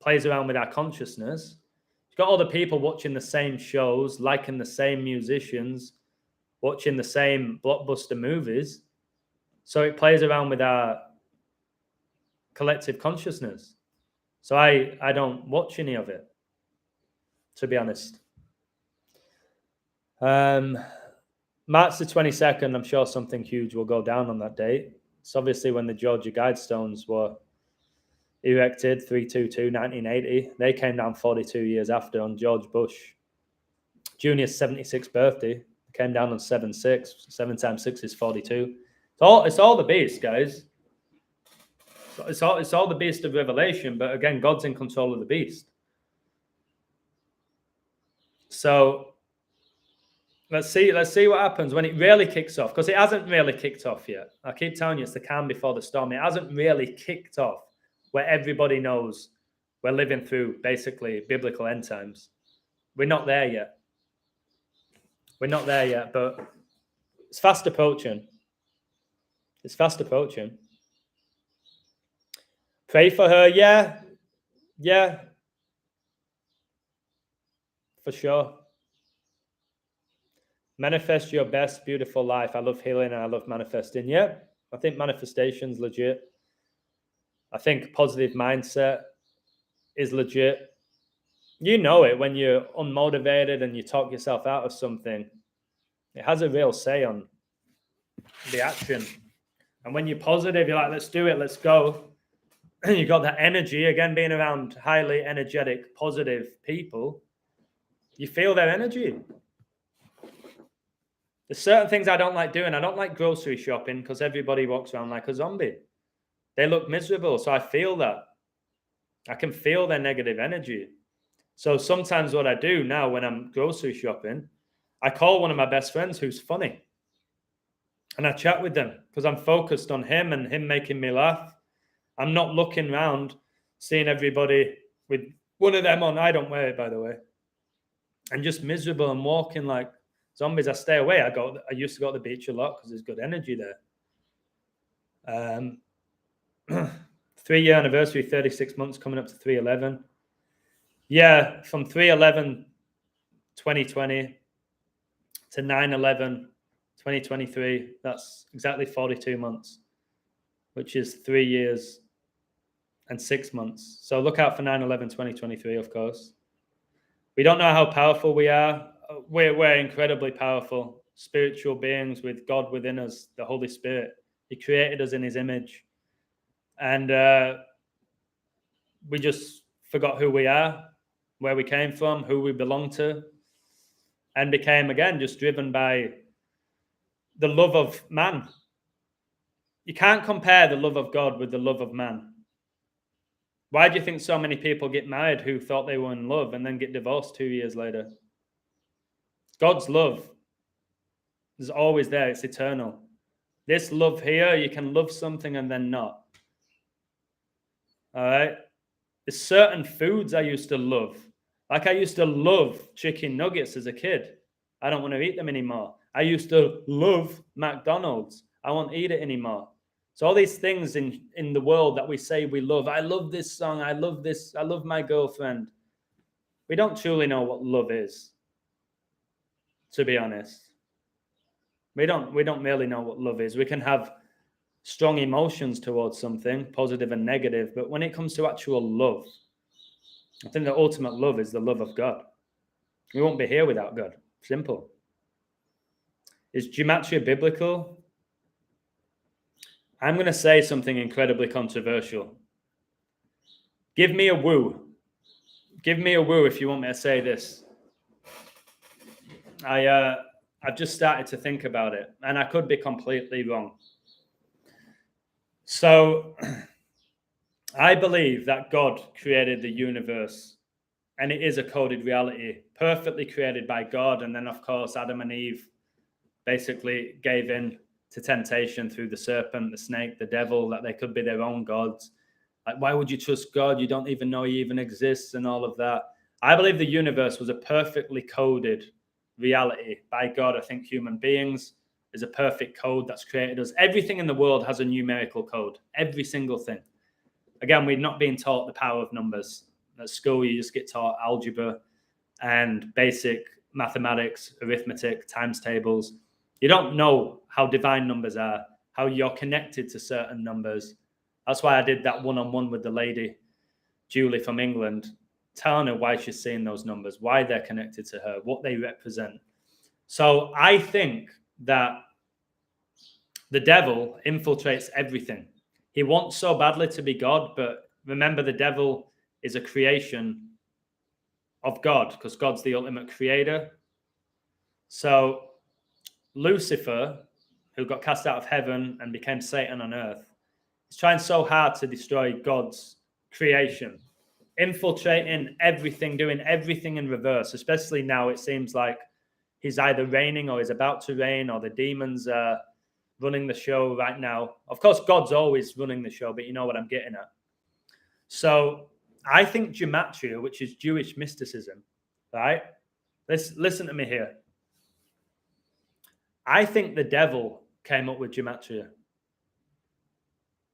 plays around with our consciousness. You've got all the people watching the same shows, liking the same musicians, watching the same blockbuster movies. So it plays around with our collective consciousness. So I don't watch any of it, to be honest. March the 22nd, I'm sure something huge will go down on that date. It's obviously when the Georgia Guidestones were erected, 3/22, 1980. They came down 42 years after on George Bush Jr.'s 76th birthday. It came down on 7/6. 7 times 6 is 42. It's all the beast, guys. It's all the beast of Revelation, but again, God's in control of the beast. So let's see what happens when it really kicks off, because it hasn't really kicked off yet. I keep telling you, it's the calm before the storm. It hasn't really kicked off where everybody knows we're living through basically biblical end times. We're not there yet. We're not there yet, but it's fast approaching. It's fast approaching. Pray for her, yeah, for sure. Manifest your best, beautiful life. I love healing and I love manifesting. Yeah, I think manifestation's legit. I think positive mindset is legit. You know it when you're unmotivated and you talk yourself out of something. It has a real say on the action. And when you're positive, you're like, let's do it, let's go. And you got that energy, again, being around highly energetic, positive people, you feel their energy. There's certain things I don't like doing. I don't like grocery shopping because everybody walks around like a zombie. They look miserable, so I feel that. I can feel their negative energy. So sometimes what I do now when I'm grocery shopping, I call one of my best friends who's funny. And I chat with them because I'm focused on him and him making me laugh. I'm not looking around, seeing everybody with one of them on. I don't wear it, by the way. And just miserable and walking like zombies. I stay away. I used to go to the beach a lot because there's good energy there. 3-year anniversary, 36 months coming up to 3/11. Yeah, from 3/11, 2020 to 9/11, 2023. That's exactly 42 months, which is 3 years and 6 months. So look out for 9/11, 2023, of course. We don't know how powerful we are. We're incredibly powerful spiritual beings with God within us, the Holy Spirit. He created us in his image. And we just forgot who we are, where we came from, who we belong to, and became, again, just driven by the love of man. You can't compare the love of God with the love of man. Why do you think so many people get married who thought they were in love and then get divorced 2 years later? God's love is always there. It's eternal. This love here, you can love something and then not. All right? There's certain foods I used to love. Like I used to love chicken nuggets as a kid. I don't want to eat them anymore. I used to love McDonald's. I won't eat it anymore. So all these things in the world that we say we love. I love this song. I love this. I love my girlfriend. We don't truly know what love is, to be honest. We don't really know what love is. We can have strong emotions towards something, positive and negative, but when it comes to actual love, I think the ultimate love is the love of God. We won't be here without God. Simple. Is gematria biblical? I'm going to say something incredibly controversial. Give me a woo. Give me a woo if you want me to say this. I've just started to think about it, and I could be completely wrong. So, I believe that God created the universe, and it is a coded reality, perfectly created by God. And then, of course, Adam and Eve basically gave in to temptation through the serpent, the snake, the devil, that they could be their own gods. Like, why would you trust God? You don't even know he even exists and all of that. I believe the universe was a perfectly coded reality by God. I think human beings is a perfect code that's created us. Everything in the world has a numerical code, every single thing. Again, we're not being taught the power of numbers. At school, you just get taught algebra and basic mathematics, arithmetic, times tables. You don't know how divine numbers are, how you're connected to certain numbers. That's why I did that one-on-one with the lady, Julie from England, telling her why she's seeing those numbers, why they're connected to her, what they represent. So I think that the devil infiltrates everything. He wants so badly to be God, but remember, the devil is a creation of God because God's the ultimate creator. So Lucifer, who got cast out of heaven and became Satan on earth, is trying so hard to destroy God's creation, infiltrating everything, doing everything in reverse, especially now it seems like he's either reigning or he's about to reign, or the demons are running the show right now. Of course, God's always running the show, but you know what I'm getting at. So I think gematria, which is Jewish mysticism, right? Listen to me here. I think the devil came up with gematria.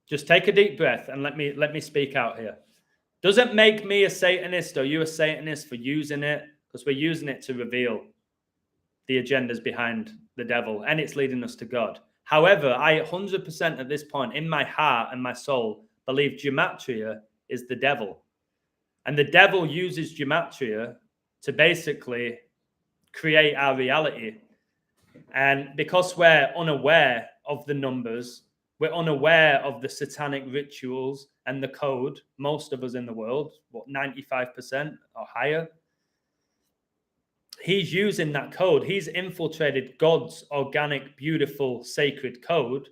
Just take a deep breath and let me speak out here. Doesn't make me a Satanist or you a Satanist for using it, because we're using it to reveal the agendas behind the devil, and it's leading us to God. However, I 100% at this point in my heart and my soul believe gematria is the devil. And the devil uses gematria to basically create our reality. And because we're unaware of the numbers, we're unaware of the satanic rituals and the code, most of us in the world, 95% or higher, he's using that code. He's infiltrated God's organic, beautiful, sacred code,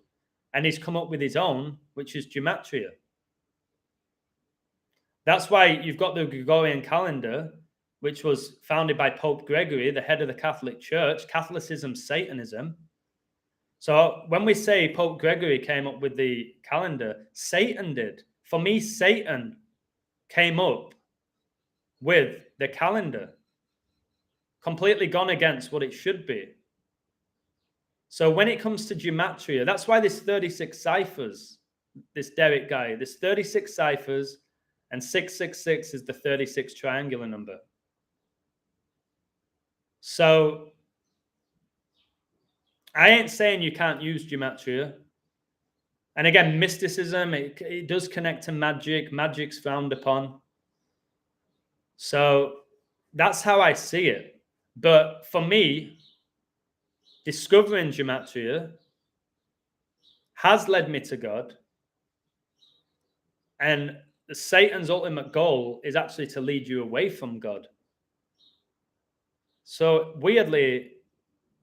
and he's come up with his own, which is gematria. That's why you've got the Gregorian calendar, which was founded by Pope Gregory, the head of the Catholic Church. Catholicism, Satanism. So when we say Pope Gregory came up with the calendar, Satan did. For me, Satan came up with the calendar, completely gone against what it should be. So when it comes to gematria, that's why there's 36 ciphers, this Derek guy, there's 36 ciphers, and 666 is the 36 triangular number. So I ain't saying you can't use gematria. And again, mysticism, it does connect to magic. Magic's frowned upon. So that's how I see it. But for me, discovering gematria has led me to God. And Satan's ultimate goal is actually to lead you away from God. So weirdly,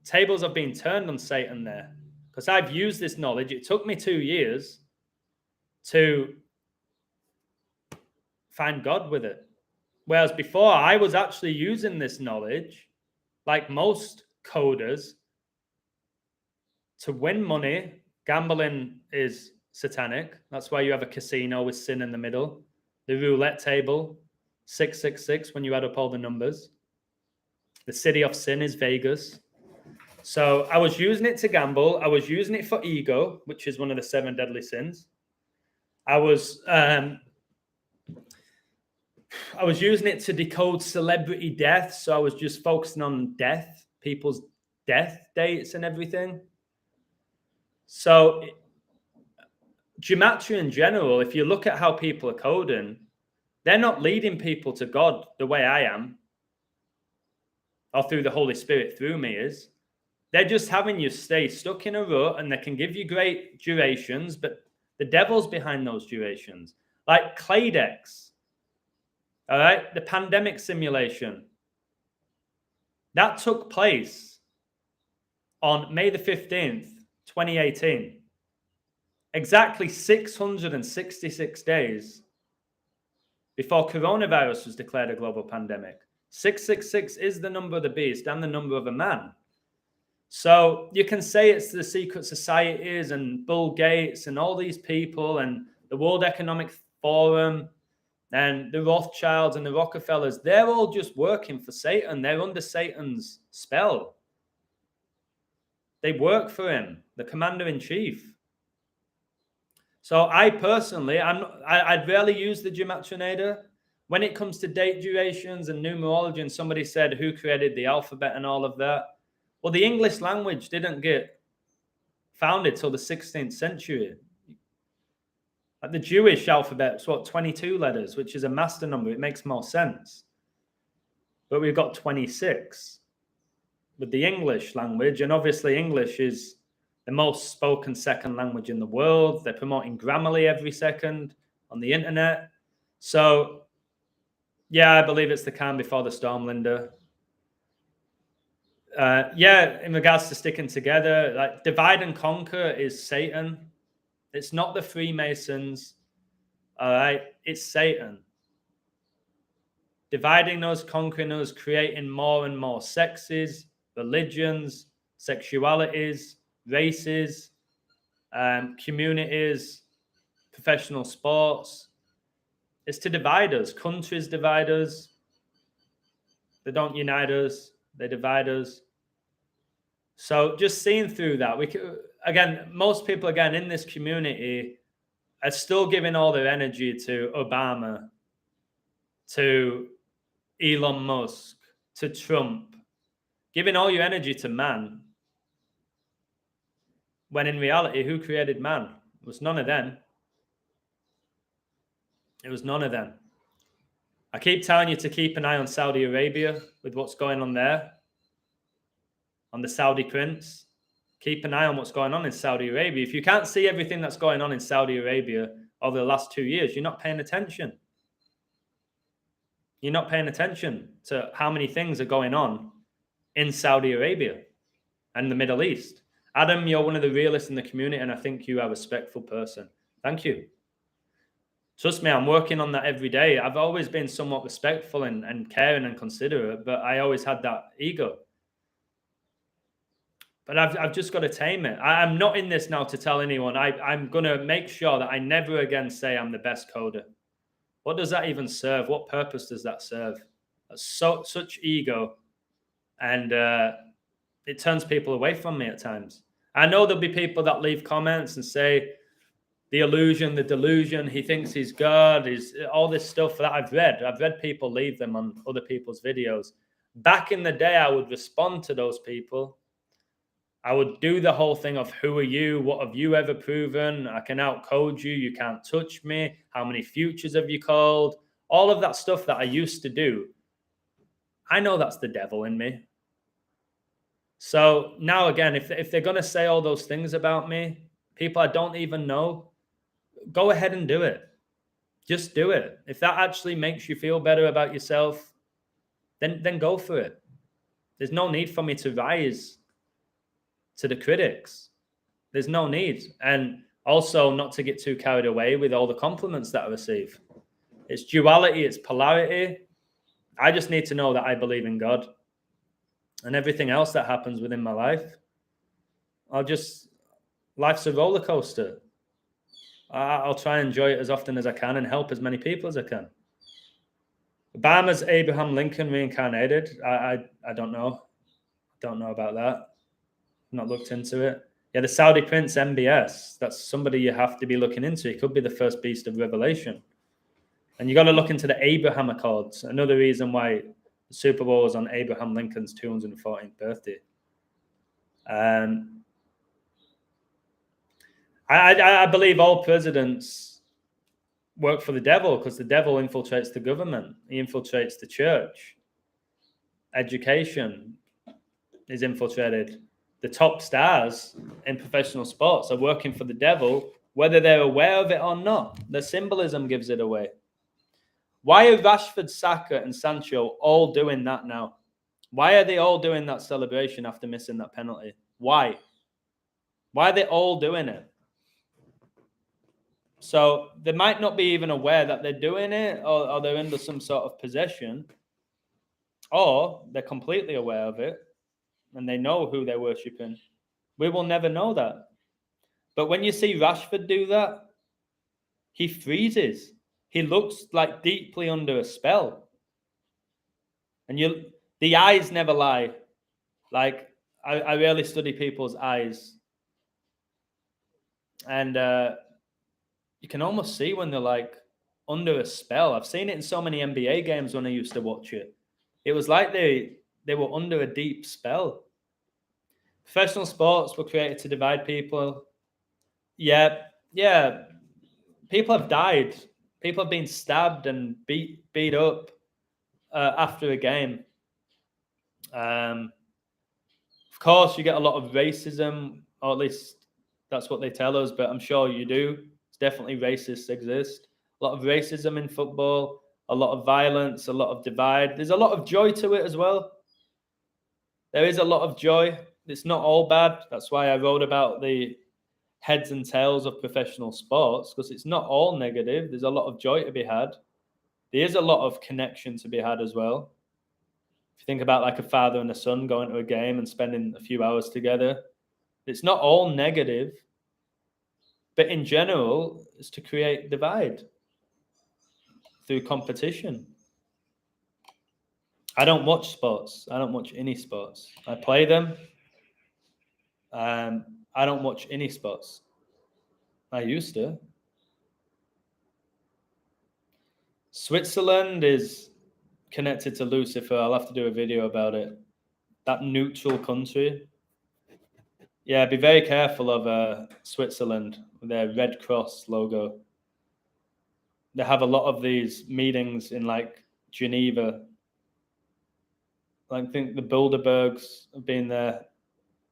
tables have been turned on Satan there, because I've used this knowledge. It took me 2 years to find God with it. Whereas before, I was actually using this knowledge, like most coders, to win money. Gambling is satanic. That's why you have a casino with sin in the middle. The roulette table, 666, when you add up all the numbers. The city of sin is Vegas. So I was using it to gamble. I was using it for ego, which is one of the 7 deadly sins. I was using it to decode celebrity death. So I was just focusing on death, people's death dates and everything. So gematria in general, if you look at how people are coding, they're not leading people to God the way I am, or through the Holy Spirit through me is. They're just having you stay stuck in a rut, and they can give you great durations, but the devil's behind those durations. Like Claydex, all right? The pandemic simulation. That took place on May the 15th, 2018. Exactly 666 days before coronavirus was declared a global pandemic. 666 is the number of the beast and the number of a man. So you can say it's the secret societies and Bill Gates and all these people and the World Economic Forum and the Rothschilds and the Rockefellers. They're all just working for Satan. They're under Satan's spell. They work for him, the commander-in-chief. So I personally, I'd rarely use the Gematrinator. When it comes to date durations and numerology, and somebody said, who created the alphabet and all of that? Well, the English language didn't get founded till the 16th century. Like the Jewish alphabet is 22 letters, which is a master number. It makes more sense. But we've got 26 with the English language. And obviously English is the most spoken second language in the world. They're promoting Grammarly every second on the internet. So, yeah, I believe it's the calm before the storm, Linda. Yeah, in regards to sticking together, like divide and conquer is Satan. It's not the Freemasons. All right, it's Satan. Dividing us, conquering us, creating more and more sexes, religions, sexualities, races, communities, professional sports. It's to divide us. Countries divide us. They don't unite us. They divide us. So just seeing through that, again, most people, again, in this community are still giving all their energy to Obama, to Elon Musk, to Trump, giving all your energy to man. When in reality, who created man? It was none of them. It was none of them. I keep telling you to keep an eye on Saudi Arabia with what's going on there, on the Saudi prince. Keep an eye on what's going on in Saudi Arabia. If you can't see everything that's going on in Saudi Arabia over the last 2 years, you're not paying attention. You're not paying attention to how many things are going on in Saudi Arabia and the Middle East. Adam, you're one of the realists in the community, and I think you are a respectful person. Thank you. Trust me, I'm working on that every day. I've always been somewhat respectful and caring and considerate, but I always had that ego. But I've just got to tame it. I'm not in this now to tell anyone. I'm going to make sure that I never again say I'm the best coder. What does that even serve? What purpose does that serve? That's such ego. And it turns people away from me at times. I know there'll be people that leave comments and say, the illusion, the delusion, he thinks he's God, is all this stuff that I've read. I've read people leave them on other people's videos. Back in the day, I would respond to those people. I would do the whole thing of who are you? What have you ever proven? I can outcode you. You can't touch me. How many futures have you called? All of that stuff that I used to do. I know that's the devil in me. So now again, if they're going to say all those things about me, people I don't even know, go ahead and do it. Just do it. If that actually makes you feel better about yourself, then go for it. There's no need for me to rise to the critics. There's no need. And also not to get too carried away with all the compliments that I receive. It's duality, it's polarity. I just need to know that I believe in God. And everything else that happens within my life, life's a roller coaster. I'll try and enjoy it as often as I can and help as many people as I can. Obama's Abraham Lincoln reincarnated. I don't know. Don't know about that. Not looked into it. Yeah, the Saudi Prince MBS. That's somebody you have to be looking into. He could be the first beast of Revelation. And you got to look into the Abraham Accords. Another reason why the Super Bowl was on Abraham Lincoln's 214th birthday. I believe all presidents work for the devil because the devil infiltrates the government. He infiltrates the church. Education is infiltrated. The top stars in professional sports are working for the devil, whether they're aware of it or not. The symbolism gives it away. Why are Rashford, Saka, and Sancho all doing that now? Why are they all doing that celebration after missing that penalty? Why? Why are they all doing it? So they might not be even aware that they're doing it, or they're under some sort of possession, or they're completely aware of it and they know who they're worshipping. We will never know that. But when you see Rashford do that, he freezes. He looks like deeply under a spell. And the eyes never lie. Like, I rarely study people's eyes. And you can almost see when they're like under a spell. I've seen it in so many NBA games when I used to watch it. It was like they were under a deep spell. Professional sports were created to divide people. Yeah. People have died. People have been stabbed and beat up after a game. Of course, you get a lot of racism, or at least that's what they tell us, but I'm sure you do. It's definitely racists exist. A lot of racism in football, a lot of violence, a lot of divide. There's a lot of joy to it as well. There is a lot of joy. It's not all bad. That's why I wrote about the heads and tails of professional sports, because it's not all negative. There's a lot of joy to be had. There is a lot of connection to be had as well. If you think about like a father and a son going to a game and spending a few hours together, it's not all negative, but in general, it's to create divide through competition. I don't watch sports. I don't watch any sports. I play them. I don't watch any sports. I used to. Switzerland is connected to Lucifer. I'll have to do a video about it. That neutral country. Yeah, be very careful of Switzerland with their Red Cross logo. They have a lot of these meetings in like Geneva. I think the Bilderbergs have been there,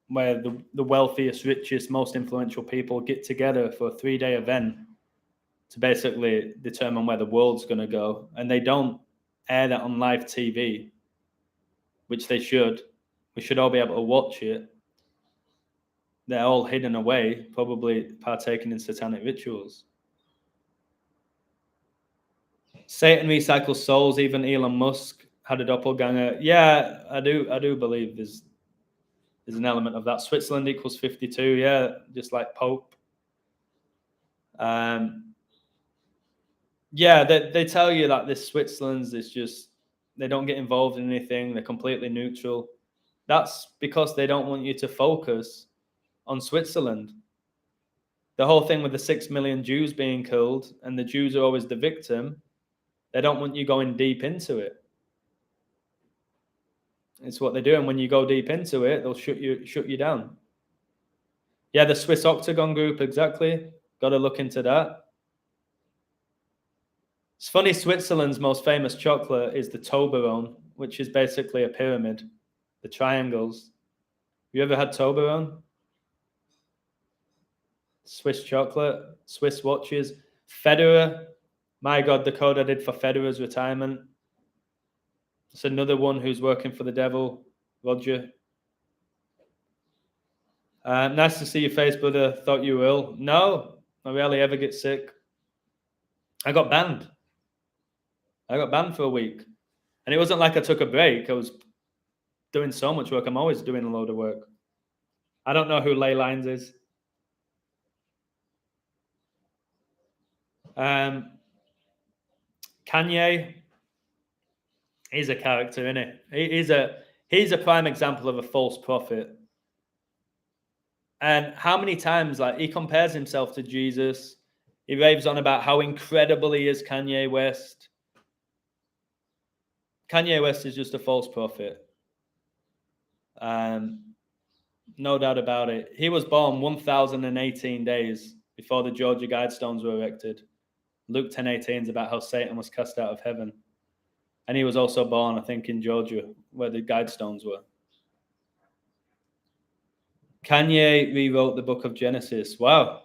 where the wealthiest, richest, most influential people get together for a 3-day event to basically determine where the world's going to go. And they don't air that on live TV, which they should. We should all be able to watch it. They're all hidden away, probably partaking in satanic rituals. Satan recycles souls. Even Elon Musk had a doppelganger. Yeah, I do believe there's an element of that. Switzerland equals 52. Yeah, just like Pope. Yeah, they tell you that this Switzerland's is just, they don't get involved in anything. They're completely neutral. That's because they don't want you to focus on Switzerland. The whole thing with the 6 million Jews being killed, and the Jews are always the victim, they don't want you going deep into it. It's what they do, and when you go deep into it, they'll shut you down. Yeah, the Swiss Octagon Group, exactly. Got to look into that. It's funny, Switzerland's most famous chocolate is the Toblerone, which is basically a pyramid, the triangles. You ever had Toblerone? Swiss chocolate, Swiss watches. Federer, my God, the code I did for Federer's retirement. It's another one who's working for the devil, Roger. Nice to see your face, brother. Thought you were ill. No, I rarely ever get sick. I got banned. For a week. And it wasn't like I took a break. I was doing so much work. I'm always doing a load of work. I don't know who Ley Lines is. Kanye, he's a character, isn't he? He's a prime example of a false prophet. And how many times, like, he compares himself to Jesus. He raves on about how incredible he is, Kanye West. Kanye West is just a false prophet. No doubt about it. He was born 1,018 days before the Georgia Guidestones were erected. Luke 10:18 is about how Satan was cast out of heaven. And he was also born, I think, in Georgia, where the Guidestones were. Kanye rewrote the book of Genesis. Wow.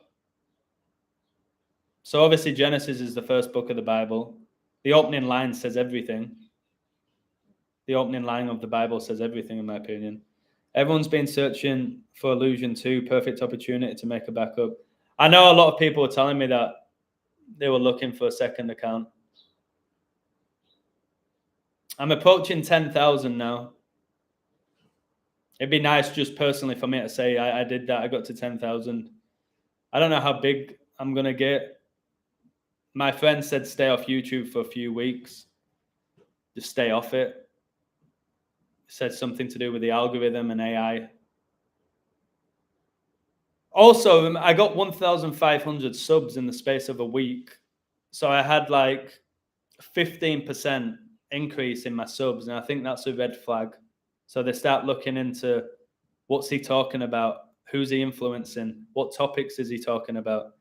So obviously Genesis is the first book of the Bible. The opening line says everything. The opening line of the Bible says everything, in my opinion. Everyone's been searching for Illusion 2, perfect opportunity to make a backup. I know a lot of people were telling me that they were looking for a second account. I'm approaching 10,000 now. It'd be nice just personally for me to say I did that. I got to 10,000. I don't know how big I'm going to get. My friend said stay off YouTube for a few weeks. Just stay off it. Said something to do with the algorithm and AI. Also, I got 1,500 subs in the space of a week. So I had like 15% increase in my subs. And I think that's a red flag. So they start looking into what's he talking about? Who's he influencing? What topics is he talking about?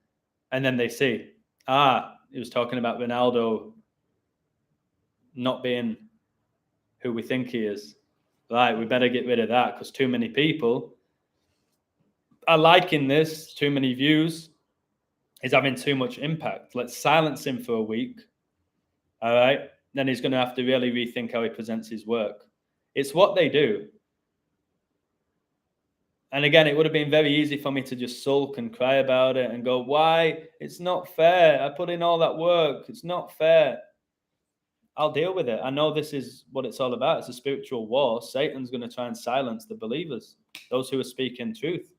And then they see, he was talking about Ronaldo not being who we think he is. Right, we better get rid of that because too many people are liking this, too many views, is having too much impact. Let's silence him for a week. All right, then he's going to have to really rethink how he presents his work. It's what they do. And again, it would have been very easy for me to just sulk and cry about it and go, why? It's not fair. I put in all that work. It's not fair. I'll deal with it. I know this is what it's all about. It's a spiritual war. Satan's going to try and silence the believers, those who are speaking truth.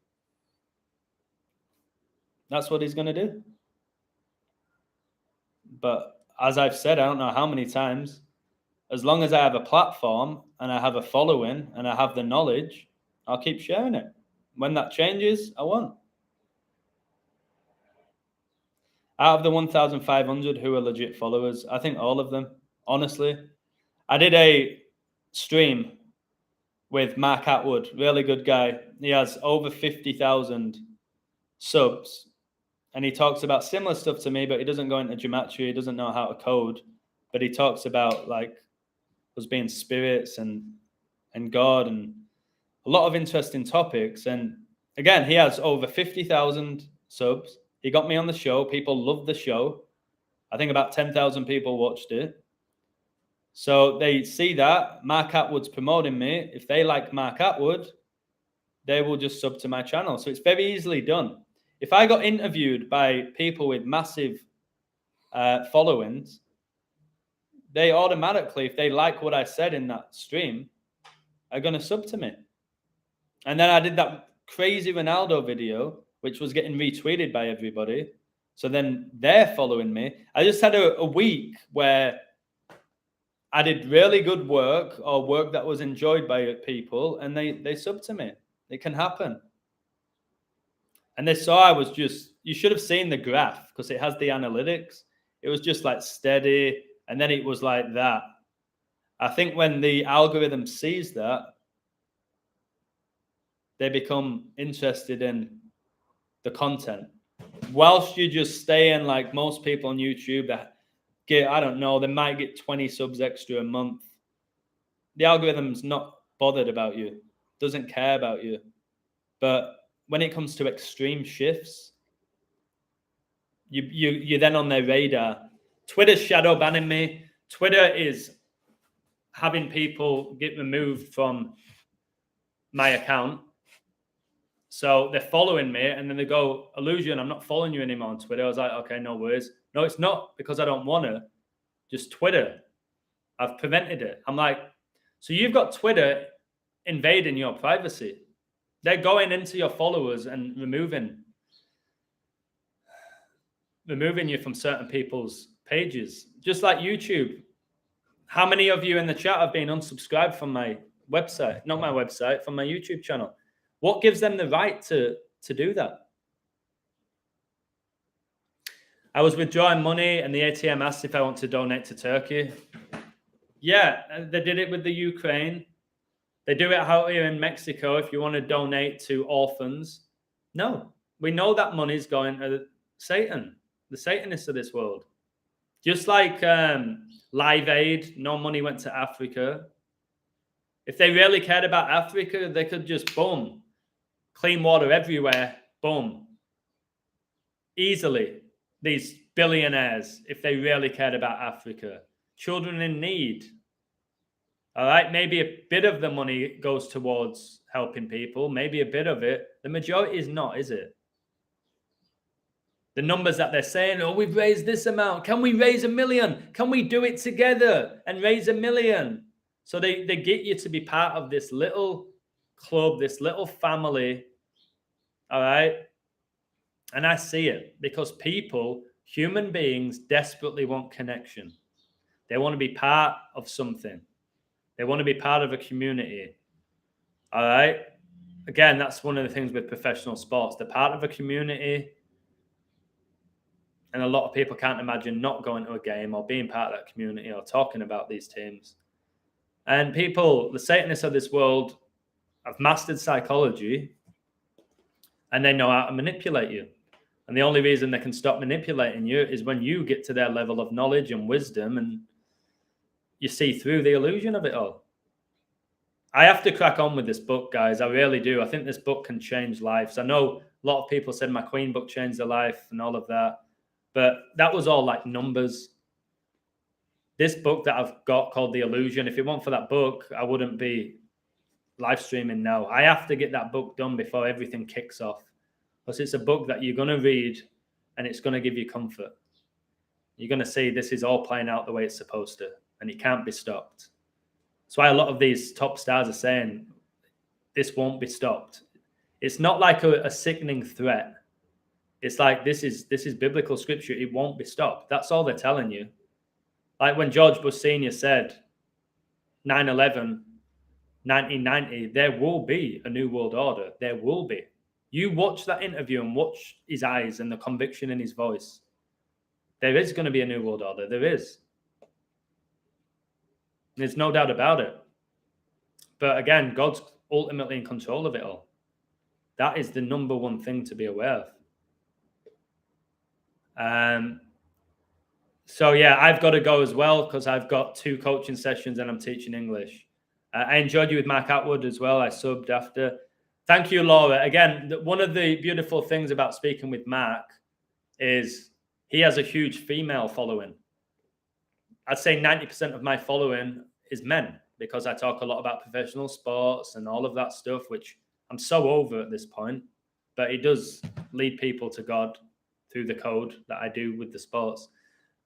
That's what he's going to do. But as I've said, I don't know how many times, as long as I have a platform and I have a following and I have the knowledge, I'll keep sharing it. When that changes, I won't. Out of the 1,500 who are legit followers, I think all of them, honestly. I did a stream with Mark Atwood, really good guy. He has over 50,000 subs. And he talks about similar stuff to me, but he doesn't go into gematria. He doesn't know how to code. But he talks about like us being spirits and God and a lot of interesting topics. And again, he has over 50,000 subs. He got me on the show. People loved the show. I think about 10,000 people watched it. So they see that Mark Atwood's promoting me. If they like Mark Atwood, they will just sub to my channel. So it's very easily done. If I got interviewed by people with massive followings, they automatically, if they like what I said in that stream, are going to sub to me. And then I did that crazy Ronaldo video, which was getting retweeted by everybody. So then they're following me. I just had a week where I did really good work or work that was enjoyed by people, and they sub to me. It can happen. And they saw I was just, you should have seen the graph because it has the analytics. It was just like steady. And then it was like that. I think when the algorithm sees that, they become interested in the content. Whilst you just stay in like most people on YouTube that get, I don't know, they might get 20 subs extra a month. The algorithm's not bothered about you, doesn't care about you. But when it comes to extreme shifts, you're then on their radar. Twitter's shadow banning me. Twitter is having people get removed from my account. So they're following me and then they go, Illusion, I'm not following you anymore on Twitter. I was like, okay, no worries. No, it's not because I don't want to. Just Twitter. I've prevented it. I'm like, so you've got Twitter invading your privacy. They're going into your followers and removing you from certain people's pages. Just like YouTube. How many of you in the chat have been unsubscribed from my website? Not my website, from my YouTube channel. What gives them the right to do that? I was withdrawing money and the ATM asked if I want to donate to Turkey. Yeah, they did it with the Ukraine. They do it out here in Mexico if you want to donate to orphans. No, we know that money's going to Satan, the Satanists of this world. Just like Live Aid, no money went to Africa. If they really cared about Africa, they could just, boom, clean water everywhere, boom. Easily, these billionaires, if they really cared about Africa. Children in need. All right, maybe a bit of the money goes towards helping people, maybe a bit of it. The majority is not, is it? The numbers that they're saying, oh, we've raised this amount. Can we raise 1 million? Can we do it together and raise 1 million? So they get you to be part of this little club, this little family. All right. And I see it because people, human beings, desperately want connection. They want to be part of something. They want to be part of a community. All right. Again, that's one of the things with professional sports. They're part of a community. And a lot of people can't imagine not going to a game or being part of that community or talking about these teams. And people, the Satanists of this world, have mastered psychology and they know how to manipulate you. And the only reason they can stop manipulating you is when you get to their level of knowledge and wisdom and you see through the illusion of it all. I have to crack on with this book, guys. I really do. I think this book can change lives. I know a lot of people said my Queen book changed their life and all of that, but that was all like numbers. This book that I've got called The Illusion, if it weren't for that book, I wouldn't be live streaming now. I have to get that book done before everything kicks off. Because it's a book that you're going to read and it's going to give you comfort. You're going to see this is all playing out the way it's supposed to and it can't be stopped. That's why a lot of these top stars are saying this won't be stopped. It's not like a sickening threat. It's like this is biblical scripture. It won't be stopped. That's all they're telling you. Like when George Bush Sr. said 9/11, 1990, there will be a new world order. There will be. You watch that interview and watch his eyes and the conviction in his voice. There is going to be a new world order. There is. There's no doubt about it. But again, God's ultimately in control of it all. That is the number one thing to be aware of. So yeah, I've got to go as well because I've got 2 coaching sessions and I'm teaching English. I enjoyed you with Mark Atwood as well. I subbed after. Thank you, Laura. Again, one of the beautiful things about speaking with Mark is he has a huge female following. I'd say 90% of my following is men because I talk a lot about professional sports and all of that stuff, which I'm so over at this point. But it does lead people to God through the code that I do with the sports.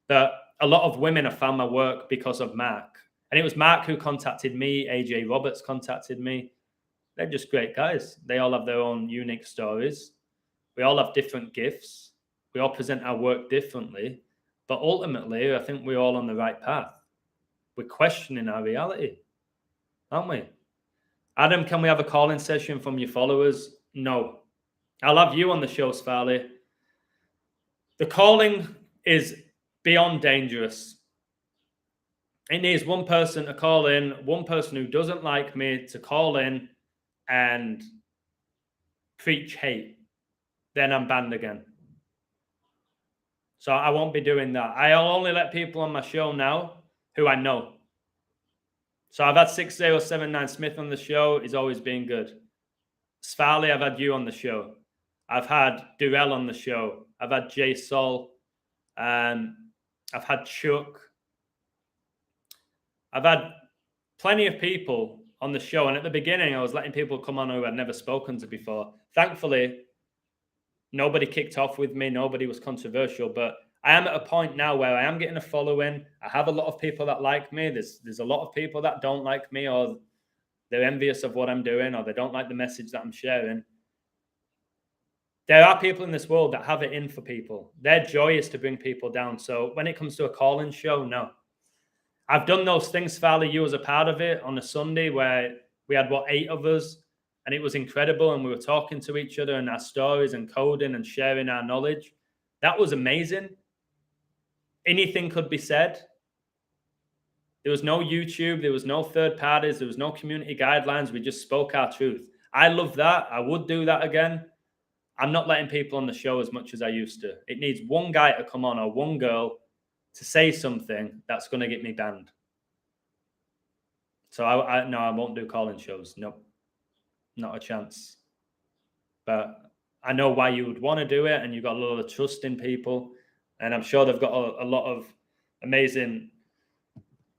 But a lot of women have found my work because of Mark. And it was Mark who contacted me. AJ Roberts contacted me. They're just great guys. They all have their own unique stories. We all have different gifts. We all present our work differently. But ultimately, I think we're all on the right path. We're questioning our reality, aren't we? Adam, can we have a call-in session from your followers? No. I'll have you on the show, Sfarley. The calling is beyond dangerous. It needs one person to call in, one person who doesn't like me to call in and preach hate. Then I'm banned again. So I won't be doing that. I'll only let people on my show now who I know. So I've had 6079 Smith on the show. He's always been good. Sfarley, I've had you on the show. I've had Durrell on the show. I've had Jay Sol. I've had Chuck. I've had plenty of people on the show. And at the beginning, I was letting people come on who I'd never spoken to before. Thankfully, nobody kicked off with me. Nobody was controversial. But I am at a point now where I am getting a following. I have a lot of people that like me. There's a lot of people that don't like me, or they're envious of what I'm doing, or they don't like the message that I'm sharing. There are people in this world that have it in for people. Their joy is to bring people down. So when it comes to a call-in show, no. I've done those things, Farley. You was a part of it on a Sunday where we had, 8 of us, and it was incredible, and we were talking to each other and our stories and coding and sharing our knowledge. That was amazing. Anything could be said. There was no YouTube. There was no third parties. There was no community guidelines. We just spoke our truth. I love that. I would do that again. I'm not letting people on the show as much as I used to. It needs one guy to come on or one girl to say something that's going to get me banned. So no, I won't do call-in shows. Nope, not a chance. But I know why you would want to do it, and you've got a lot of trust in people, and I'm sure they've got a lot of amazing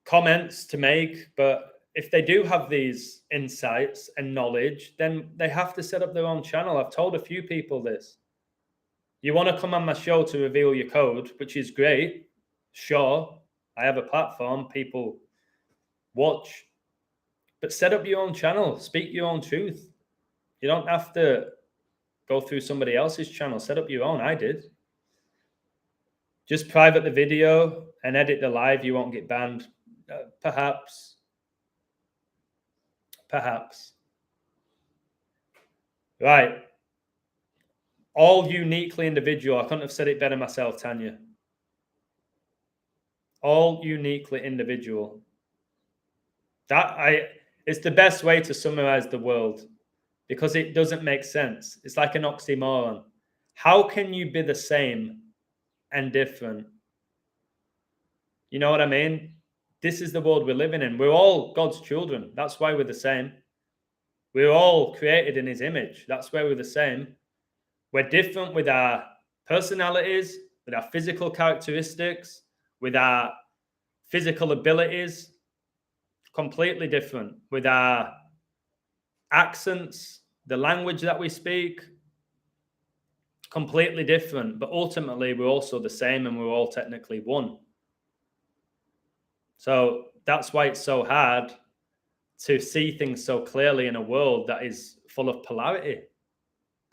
comments to make. But if they do have these insights and knowledge, then they have to set up their own channel. I've told a few people this. You want to come on my show to reveal your code, which is great. Sure, I have a platform, people watch, but set up your own channel, speak your own truth. You don't have to go through somebody else's channel. Set up your own. I did. Just private the video and edit the live. You won't get banned. Perhaps. Right. All uniquely individual. I couldn't have said it better myself, Tanya. All uniquely individual. It's the best way to summarize the world, because it doesn't make sense. It's like an oxymoron. How can you be the same and different? You know what I mean? This is the world we're living in. We're all God's children. That's why we're the same. We're all created in his image. That's why we're the same. We're different with our personalities, with our physical characteristics, with our physical abilities. Completely different. With our accents, the language that we speak, completely different. But ultimately, we're also the same, and we're all technically one. So that's why it's so hard to see things so clearly in a world that is full of polarity,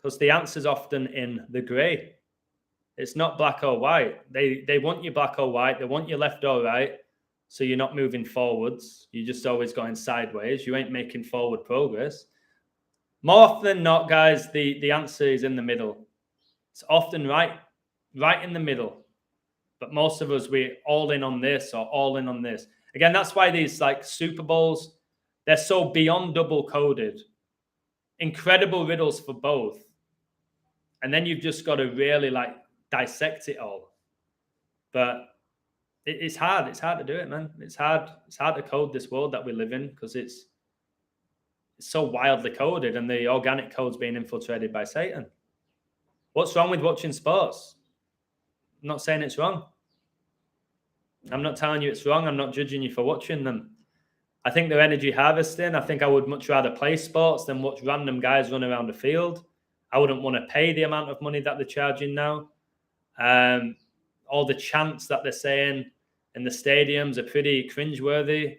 because the answer's often in the gray. It's not black or white. They want you black or white. They want you left or right. So you're not moving forwards. You're just always going sideways. You ain't making forward progress. More often than not, guys, the answer is in the middle. It's often right in the middle. But most of us, we're all in on this or all in on this. Again, that's why these like Super Bowls, they're so beyond double coded. Incredible riddles for both. And then you've just got to really like dissect it all. But it's hard. It's hard to do it, man. It's hard to code this world that we live in, because it's so wildly coded, and the organic code's being infiltrated by Satan. What's wrong with watching sports? I'm not saying it's wrong. I'm not telling you it's wrong. I'm not judging you for watching them. I think they're energy harvesting. I think I would much rather play sports than watch random guys run around the field. I wouldn't want to pay the amount of money that they're charging now. All the chants that they're saying in the stadiums are pretty cringeworthy.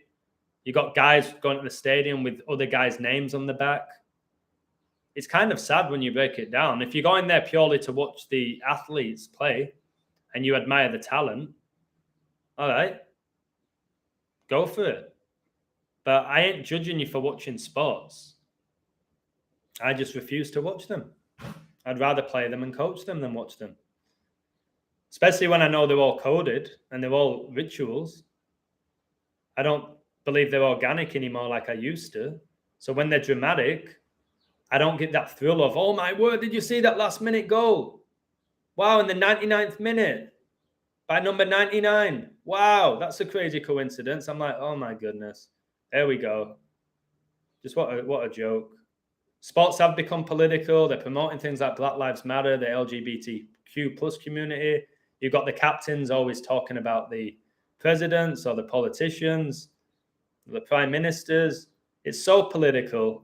You got guys going to the stadium with other guys' names on the back. It's kind of sad when you break it down. If you're going there purely to watch the athletes play and you admire the talent, all right, go for it. But I ain't judging you for watching sports. I just refuse to watch them. I'd rather play them and coach them than watch them. Especially when I know they're all coded and they're all rituals. I don't believe they're organic anymore like I used to. So when they're dramatic, I don't get that thrill of, oh my word, did you see that last minute goal? Wow, in the 99th minute by number 99. Wow, that's a crazy coincidence. I'm like, oh my goodness. There we go. Just what a joke. Sports have become political. They're promoting things like Black Lives Matter, the LGBTQ plus community. You've got the captains always talking about the presidents or the politicians, the prime ministers. It's so political.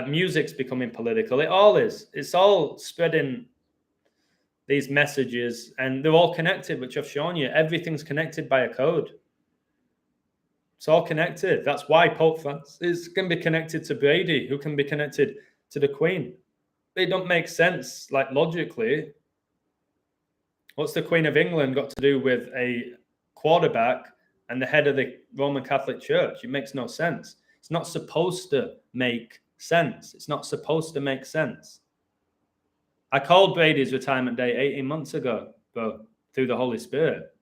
Music's becoming political. It all is. It's all spreading these messages, and they're all connected, which I've shown you. Everything's connected by a code. It's all connected. That's why Pope Francis can be connected to Brady, who can be connected to the Queen. They don't make sense, like logically. What's the Queen of England got to do with a quarterback and the head of the Roman Catholic Church? It makes no sense. It's not supposed to make sense. It's not supposed to make sense. I called Brady's retirement day 18 months ago, bro, through the Holy Spirit.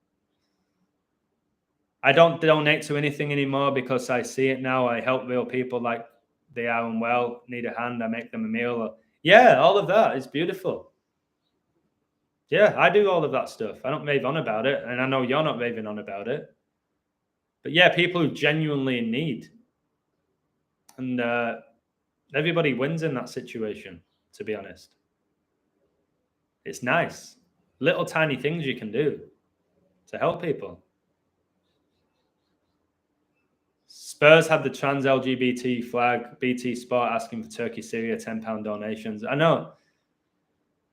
I don't donate to anything anymore because I see it now. I help real people like they are unwell, need a hand. I make them a meal. Or Yeah, all of that is beautiful. Yeah, I do all of that stuff. I don't rave on about it, and I know you're not raving on about it. But yeah, people who genuinely need. And everybody wins in that situation, to be honest. It's nice. Little tiny things you can do to help people. Spurs had the trans LGBT flag. BT Sport asking for Turkey, Syria, £10 donations. I know.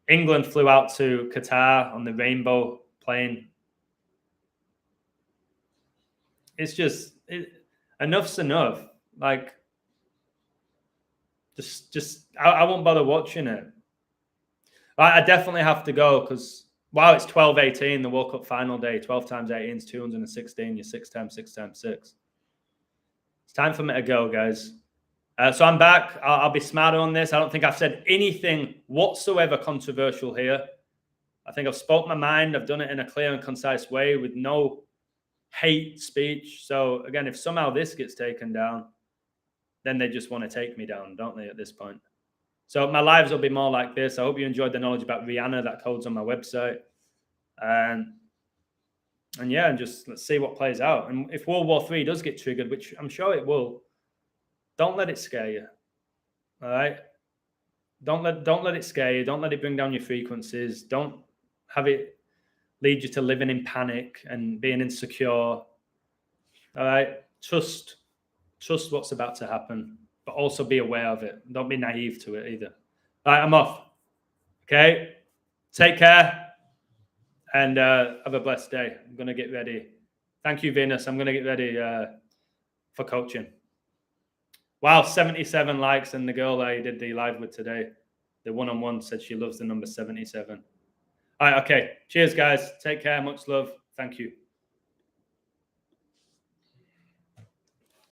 England flew out to Qatar on the rainbow plane. It's just enough's enough. Like, I won't bother watching it. I definitely have to go because wow, it's 12:18, the World Cup final day. 12 times 18 is 216. You're 6 times 6 times 6. It's time for me to go, guys. So I'm back. I'll be smarter on this. I don't think I've said anything whatsoever controversial here. I think I've spoke my mind. I've done it in a clear and concise way with no hate speech. So again, if somehow this gets taken down, then they just want to take me down, don't they, at this point? So my lives will be more like this. I hope you enjoyed the knowledge about Rihanna. That code's on my website. And yeah, and just let's see what plays out. And if World War III does get triggered, which I'm sure it will, don't let it scare you. All right? Don't let it scare you. Don't let it bring down your frequencies. Don't have it lead you to living in panic and being insecure. All right? Trust what's about to happen, but also be aware of it. Don't be naive to it either. All right, I'm off. Okay? Take care and have a blessed day. I'm going to get ready. Thank you, Venus. I'm going to get ready for coaching. Wow, 77 likes, and the girl I did the live with today, the one-on-one, said she loves the number 77. All right, okay. Cheers, guys. Take care. Much love. Thank you.